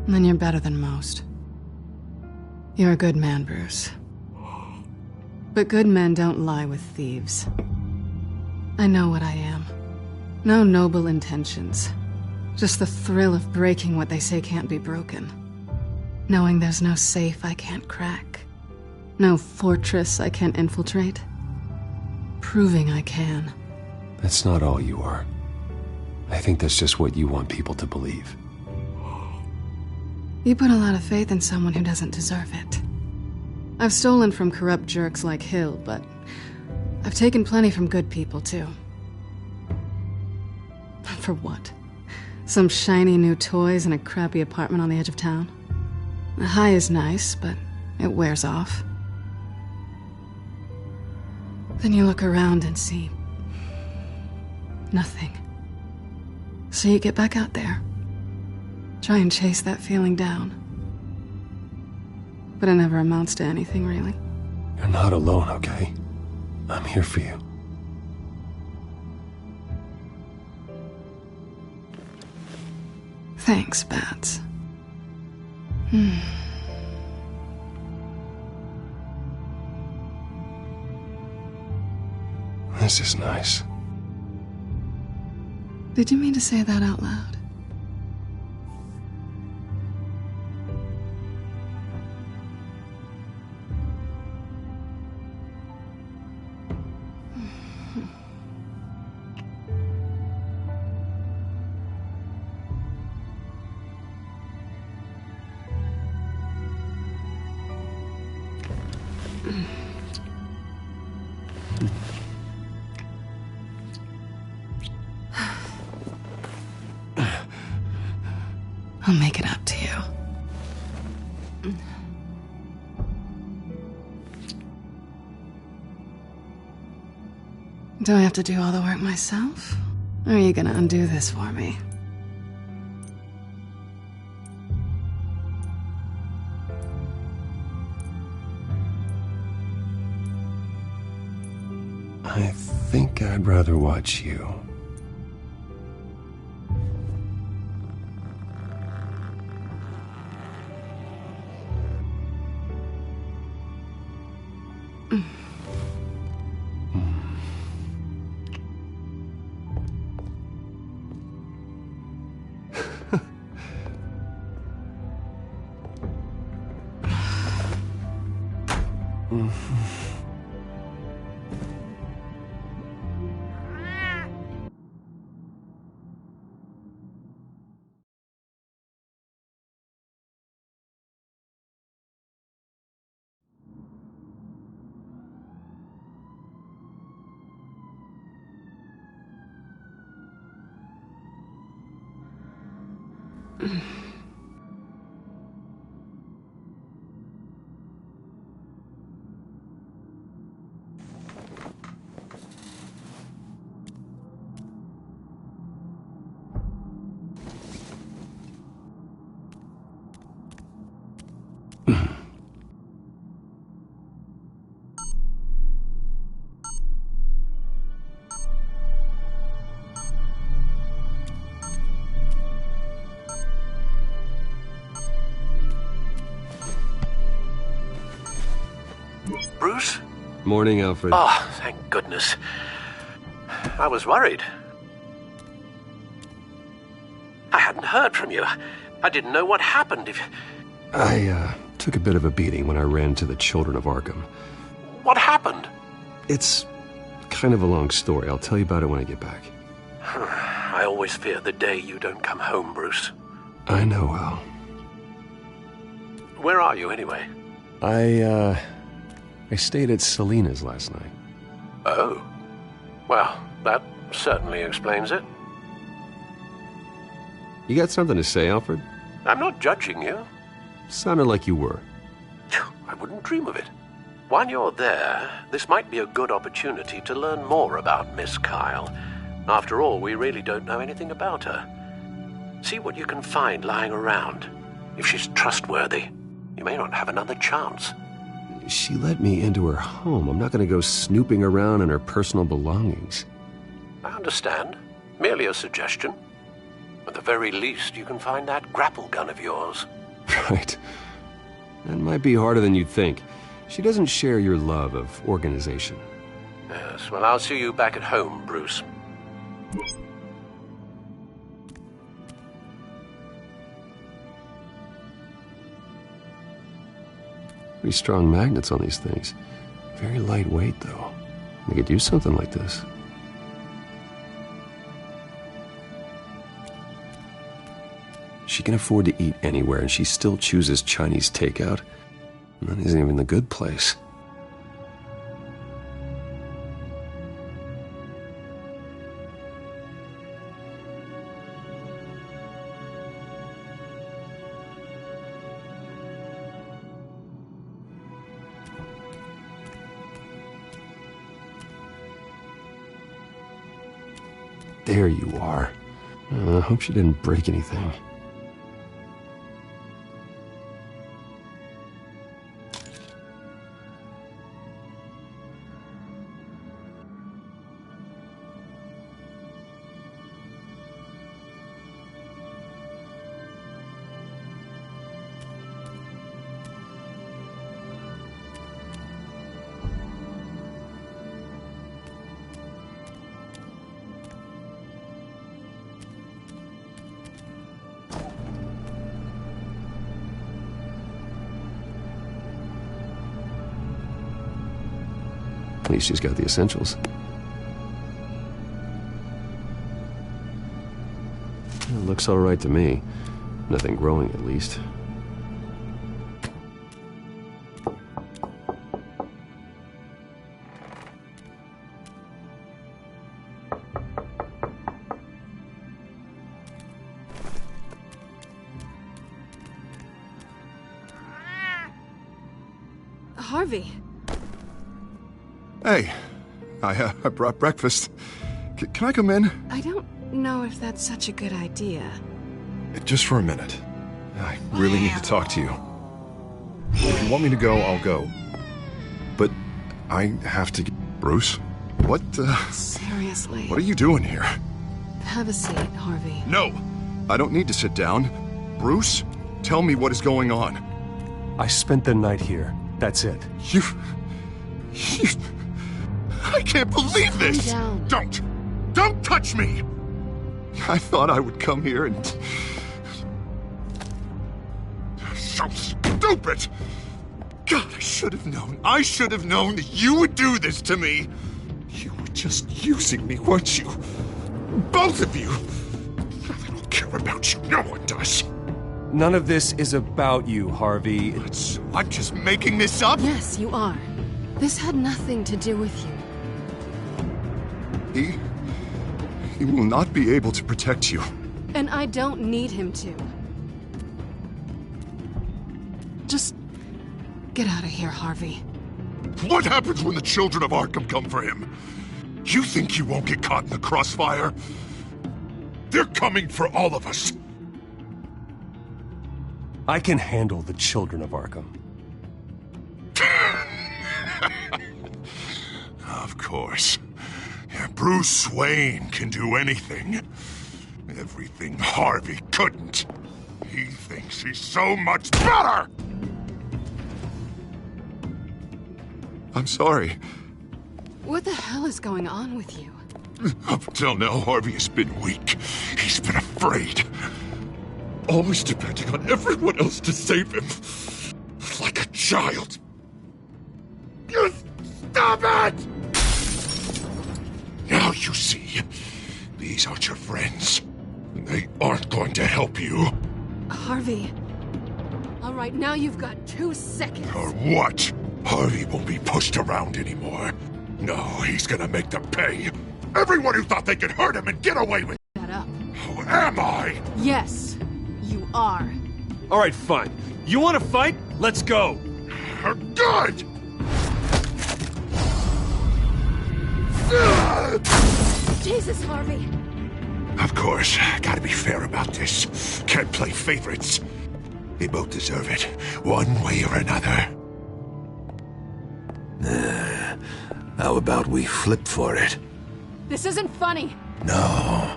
Then you're better than most. You're a good man, Bruce. But good men don't lie with thieves. I know what I am. No noble intentions. Just the thrill of breaking what they say can't be broken. Knowing there's no safe I can't crack. No fortress I can't infiltrate. Proving I can. That's not all you are. I think that's just what you want people to believe. You put a lot of faith in someone who doesn't deserve it. I've stolen from corrupt jerks like Hill, but I've taken plenty from good people, too. For what? Some shiny new toys and a crappy apartment on the edge of town? The high is nice, but it wears off. Then you look around and see nothing. So you get back out there. Try and chase that feeling down. But it never amounts to anything, really. You're not alone, okay? I'm here for you. Thanks, Bats. This is nice. Did you mean to say that out loud? I'll make it up to you. Do I have to do all the work myself? Or are you gonna undo this for me? I think I'd rather watch you. Bruce? Morning, Alfred. Oh, thank goodness. I was worried. I hadn't heard from you. I didn't know what happened. I took a bit of a beating when I ran to the Children of Arkham. What happened? It's kind of a long story. I'll tell you about it when I get back. I always fear the day you don't come home, Bruce. I know, Al. Where are you, anyway? I stayed at Selena's last night. Oh. Well, that certainly explains it. You got something to say, Alfred? I'm not judging you. Sounded like you were. I wouldn't dream of it. While you're there, this might be a good opportunity to learn more about Miss Kyle. After all, we really don't know anything about her. See what you can find lying around. If she's trustworthy, you may not have another chance. She let me into her home. I'm not going to go snooping around in her personal belongings. I understand. Merely a suggestion. At the very least, you can find that grapple gun of yours. Right. That might be harder than you'd think. She doesn't share your love of organization. Yes, well, I'll see you back at home, Bruce. Pretty strong magnets on these things. Very lightweight, though. They could use something like this. She can afford to eat anywhere, and she still chooses Chinese takeout. And that isn't even the good place. There you are. I hope she didn't break anything. At least she's got the essentials. It looks all right to me. Nothing growing, at least. Harvey. Hey, I brought breakfast. Can I come in? I don't know if that's such a good idea. Just for a minute. I really need to talk to you. If you want me to go, I'll go. But I have to get... Bruce? What, Seriously. What are you doing here? Have a seat, Harvey. No! I don't need to sit down. Bruce, tell me what is going on. I spent the night here. That's it. You... I can't believe this! Calm down. Don't touch me! I thought I would come here and... So stupid! God, I should have known. I should have known that you would do this to me. You were just using me, weren't you? Both of you. I don't care about you. No one does. None of this is about you, Harvey. I'm just making this up? Yes, you are. This had nothing to do with you. He will not be able to protect you. And I don't need him to. Just get out of here, Harvey. What happens when the children of Arkham come for him? You think he won't get caught in the crossfire? They're coming for all of us. I can handle the children of Arkham. Of course. Bruce Wayne can do anything. Everything Harvey couldn't. He thinks he's so much better! I'm sorry. What the hell is going on with you? Up until now, Harvey has been weak. He's been afraid. Always depending on everyone else to save him. Like a child. Stop it! Now you see, these aren't your friends. They aren't going to help you. Harvey. All right, now you've got 2 seconds. Or what? Harvey won't be pushed around anymore. No, he's gonna make them pay. Everyone who thought they could hurt him and get away with Shut up. Who am I? Yes, you are. All right, fine. You want to fight? Let's go. Good! Jesus, Harvey. Of course, gotta be fair about this. Can't play favorites. They both deserve it, one way or another. How about we flip for it? This isn't funny. No,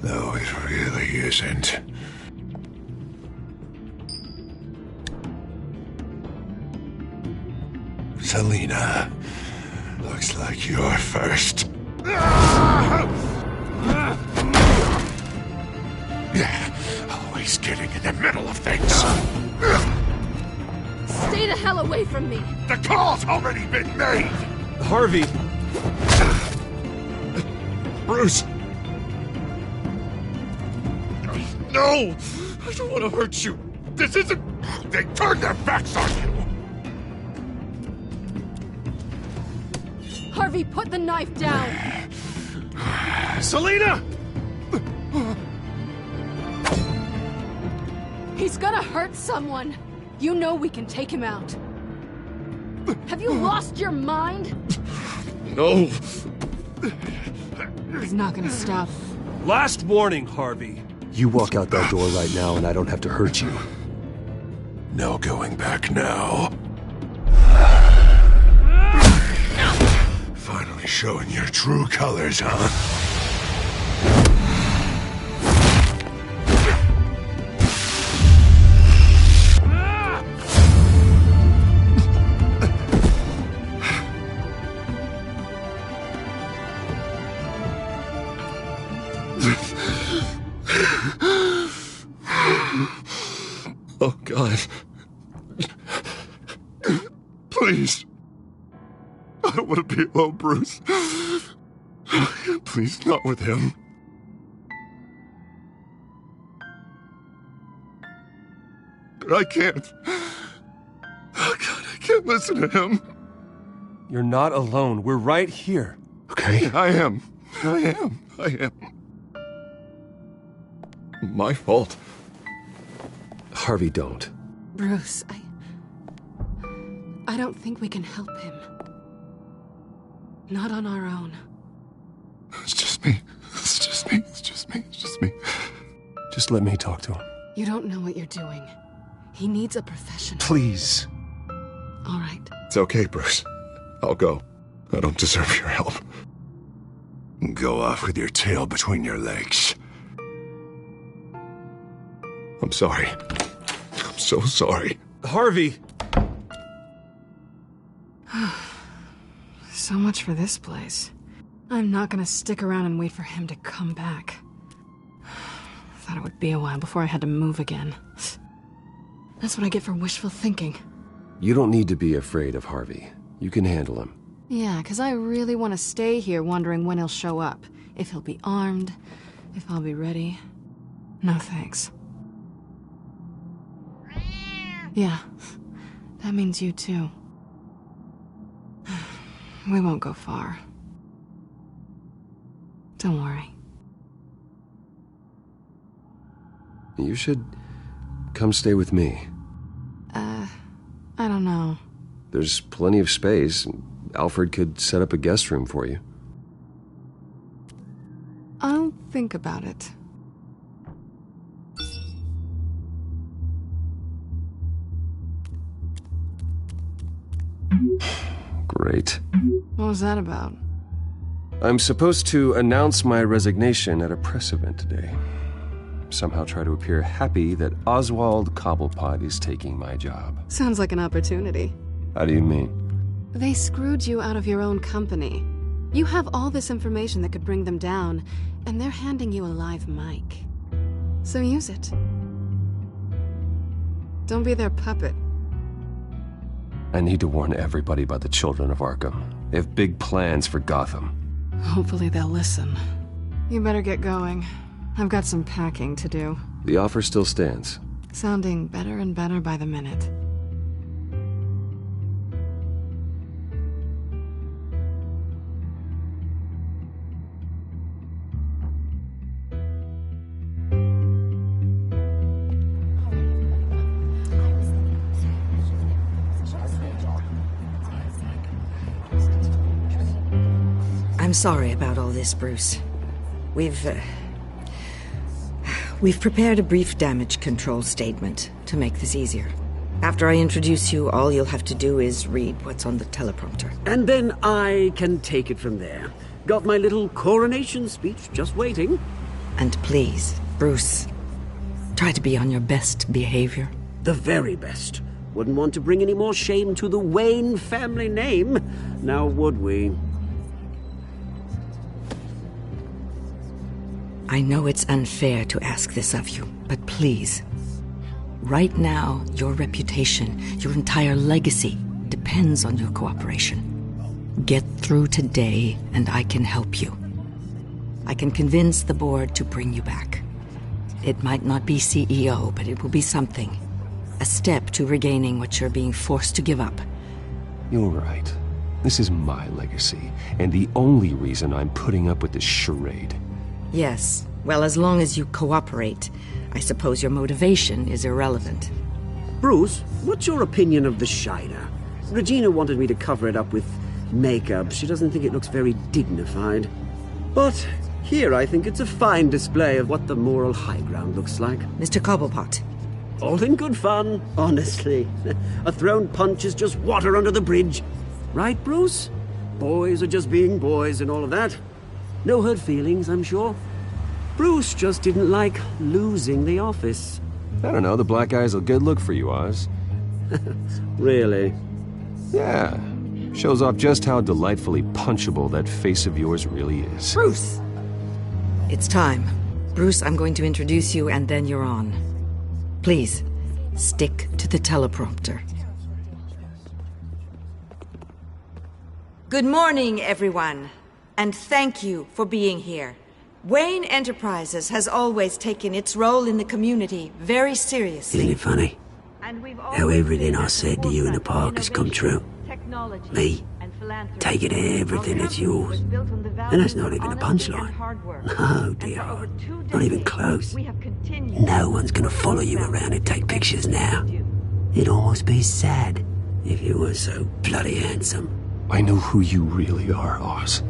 it really isn't. Selina, looks like you're first. Always getting in the middle of things. Stay the hell away from me. The call's already been made. Harvey. Bruce. No! I don't want to hurt you. This isn't... They turned their backs on you. Harvey, put the knife down! Selena! He's gonna hurt someone. You know we can take him out. Have you lost your mind? No. He's not gonna stop. Last warning, Harvey. You walk out that door right now and I don't have to hurt you. No going back now. Finally showing your true colors, huh? Oh, God. Please. I don't want to be alone, Bruce. Please, not with him. But I can't. Oh, God, I can't listen to him. You're not alone. We're right here. Okay? I am. My fault. Harvey, don't. Bruce, I don't think we can help him. Not on our own. It's just me. Just let me talk to him. You don't know what you're doing. He needs a professional. Please. All right. It's okay, Bruce. I'll go. I don't deserve your help. Go off with your tail between your legs. I'm sorry. I'm so sorry. Harvey! So much for this place. I'm not gonna stick around and wait for him to come back. Thought it would be a while before I had to move again. That's what I get for wishful thinking. You don't need to be afraid of Harvey. You can handle him. Yeah, 'cause I really want to stay here wondering when he'll show up. If he'll be armed, if I'll be ready. No thanks. Yeah, that means you too. We won't go far. Don't worry. You should come stay with me. I don't know. There's plenty of space. Alfred could set up a guest room for you. I'll think about it. Great. What was that about? I'm supposed to announce my resignation at a press event today. Somehow try to appear happy that Oswald Cobblepot is taking my job. Sounds like an opportunity. How do you mean? They screwed you out of your own company. You have all this information that could bring them down, and they're handing you a live mic. So use it. Don't be their puppet. I need to warn everybody about the children of Arkham. They have big plans for Gotham. Hopefully they'll listen. You better get going. I've got some packing to do. The offer still stands. Sounding better and better by the minute. I'm sorry about all this, Bruce. We've prepared a brief damage control statement to make this easier. After I introduce you, all you'll have to do is read what's on the teleprompter. And then I can take it from there. Got my little coronation speech just waiting. And please, Bruce, try to be on your best behavior. The very best. Wouldn't want to bring any more shame to the Wayne family name, now would we? I know it's unfair to ask this of you, but please. Right now, your reputation, your entire legacy, depends on your cooperation. Get through today, and I can help you. I can convince the board to bring you back. It might not be CEO, but it will be something. A step to regaining what you're being forced to give up. You're right. This is my legacy, and the only reason I'm putting up with this charade. Yes. Well, as long as you cooperate, I suppose your motivation is irrelevant. Bruce, what's your opinion of the Shiner? Regina wanted me to cover it up with makeup. She doesn't think it looks very dignified. But here I think it's a fine display of what the moral high ground looks like. Mr. Cobblepot. All in good fun, honestly. A thrown punch is just water under the bridge. Right, Bruce? Boys are just being boys and all of that. No hurt feelings, I'm sure. Bruce just didn't like losing the office. I don't know, the black eye's a good look for you, Oz. Really? Yeah. Shows off just how delightfully punchable that face of yours really is. Bruce! It's time. Bruce, I'm going to introduce you and then you're on. Please, stick to the teleprompter. Good morning, everyone. And thank you for being here. Wayne Enterprises has always taken its role in the community very seriously. Isn't it funny? How everything I said to you in the park has come true. Me, taking everything that's yours. And that's not even a punchline. No, dear. Not even close. No one's gonna follow you around and take pictures now. It'd almost be sad if you were so bloody handsome. I know who you really are, Oz.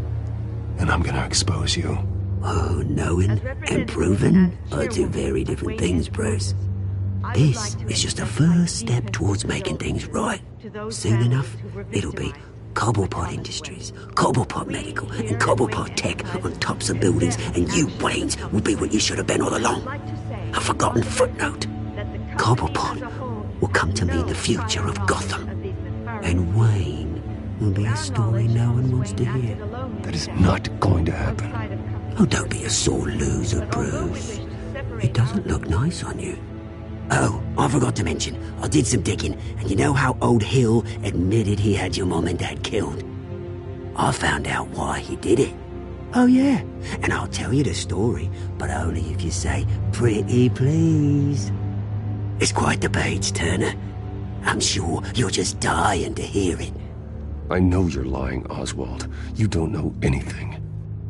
And I'm gonna expose you. Oh, knowing and proving are two very different things, Bruce. This is just a first step towards making things right. Soon enough, it'll be Cobblepot Industries, Cobblepot Medical, and Cobblepot Tech on tops of buildings, and you, Waynes, will be what you should have been all along. A forgotten footnote. Cobblepot will come to mean the future of Gotham. And Wayne will be a story no one wants to hear. That is not going to happen. Oh, don't be a sore loser, Bruce. It doesn't look nice on you. Oh, I forgot to mention, I did some digging, and you know how old Hill admitted he had your mom and dad killed? I found out why he did it. Oh, yeah, and I'll tell you the story, but only if you say, pretty please. It's quite the page, Turner. I'm sure you're just dying to hear it. I know you're lying, Oswald. You don't know anything.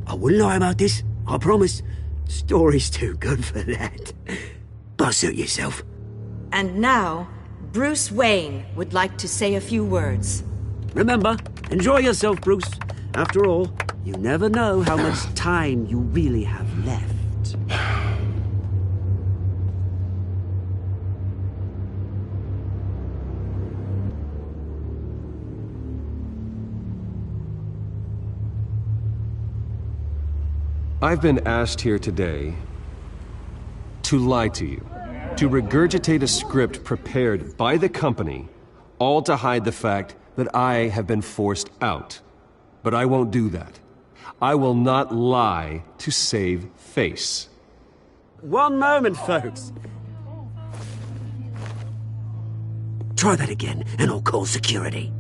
I wouldn't lie about this, I promise. Story's too good for that. But suit yourself. And now, Bruce Wayne would like to say a few words. Remember, enjoy yourself, Bruce. After all, you never know how much time you really have left. I've been asked here today to lie to you, to regurgitate a script prepared by the company, all to hide the fact that I have been forced out. But I won't do that. I will not lie to save face. One moment, folks. Try that again, and I'll call security.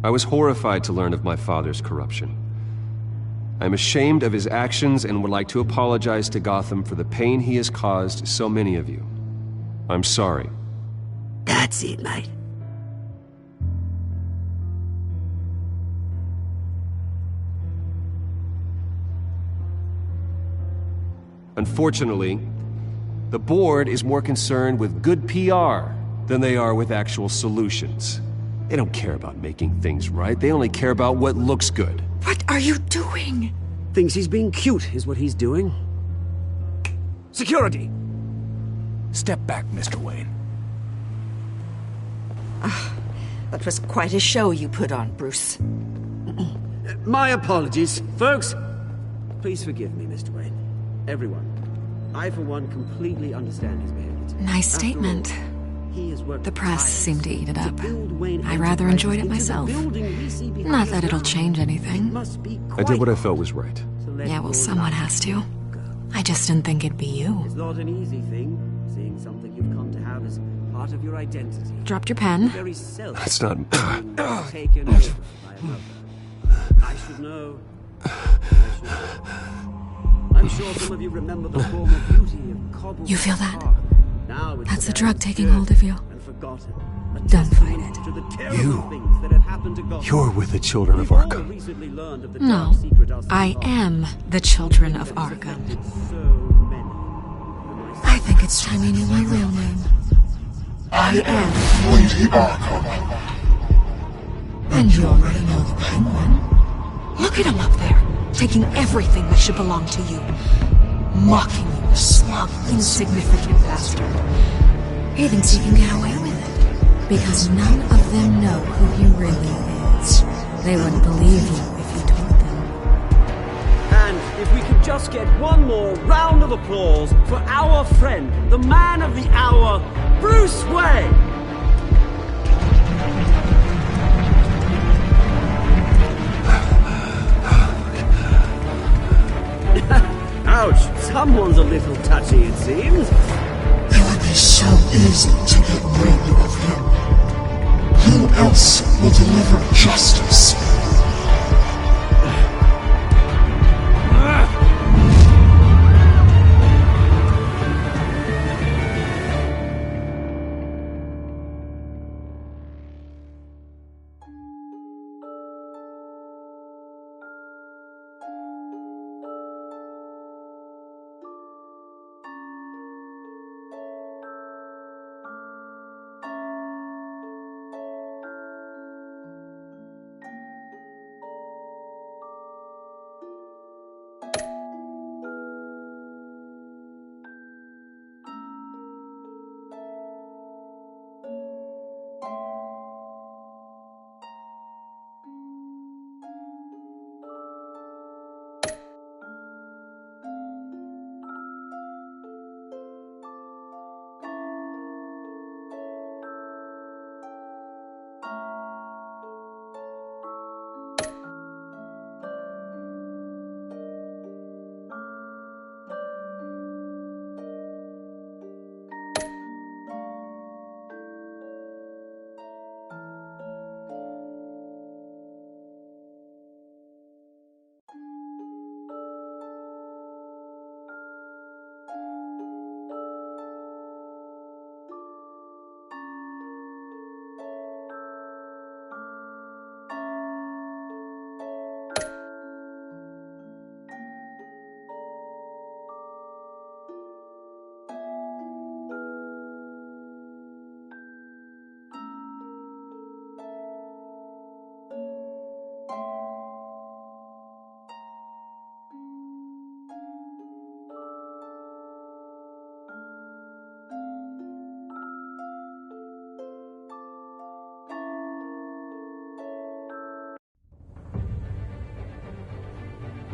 I was horrified to learn of my father's corruption. I'm ashamed of his actions and would like to apologize to Gotham for the pain he has caused so many of you. I'm sorry. That's it, mate. Unfortunately, the board is more concerned with good PR than they are with actual solutions. They don't care about making things right. They only care about what looks good. What are you doing? Thinks he's being cute, is what he's doing. Security! Step back, Mr. Wayne. That was quite a show you put on, Bruce. My apologies. Folks, please forgive me, Mr. Wayne. Everyone. I, for one, completely understand his behavior. Nice statement. The press seemed to eat it up. I rather enjoyed it myself. Not that it'll change anything. I did what I felt was right. Yeah, well, someone has to. I just didn't think it'd be you. It's not an easy thing, seeing something you've come to have as part of your identity. Dropped your pen. Very self. That's not... Taken over by another. I should know. I'm sure some of you remember the former beauty of Cobble. You feel that? Now it's That's the drug taking hold of you. and forgotten. Don't fight it. To the terrible things that had happened to Gotham. You're with the Children of Arkham. Recently learned of the No, dark secret our I am the Children of Arkham. I think it's time you knew my real name. I am Lady Arkham. And you already know the Penguin. Look at him up there, taking everything that should belong to you. Mocking you, a slug, insignificant bastard. He thinks he can get away with it. Because none of them know who he really is. They wouldn't believe you if you told them. And if we could just get one more round of applause for our friend, the man of the hour, Bruce Wayne! Ouch, someone's a little touchy, it seems. It would be so easy to get rid of him. Who else will deliver justice?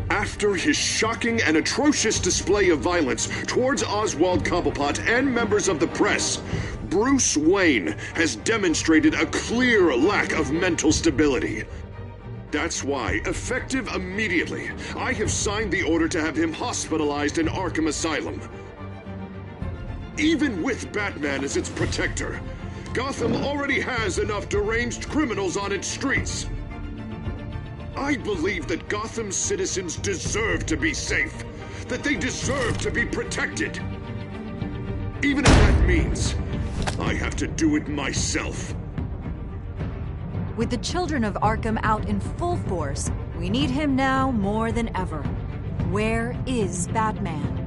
After his shocking and atrocious display of violence towards Oswald Cobblepot and members of the press, Bruce Wayne has demonstrated a clear lack of mental stability. That's why, effective immediately, I have signed the order to have him hospitalized in Arkham Asylum. Even with Batman as its protector, Gotham already has enough deranged criminals on its streets. I believe that Gotham's citizens deserve to be safe, that they deserve to be protected. Even if that means I have to do it myself. With the Children of Arkham out in full force, we need him now more than ever. Where is Batman?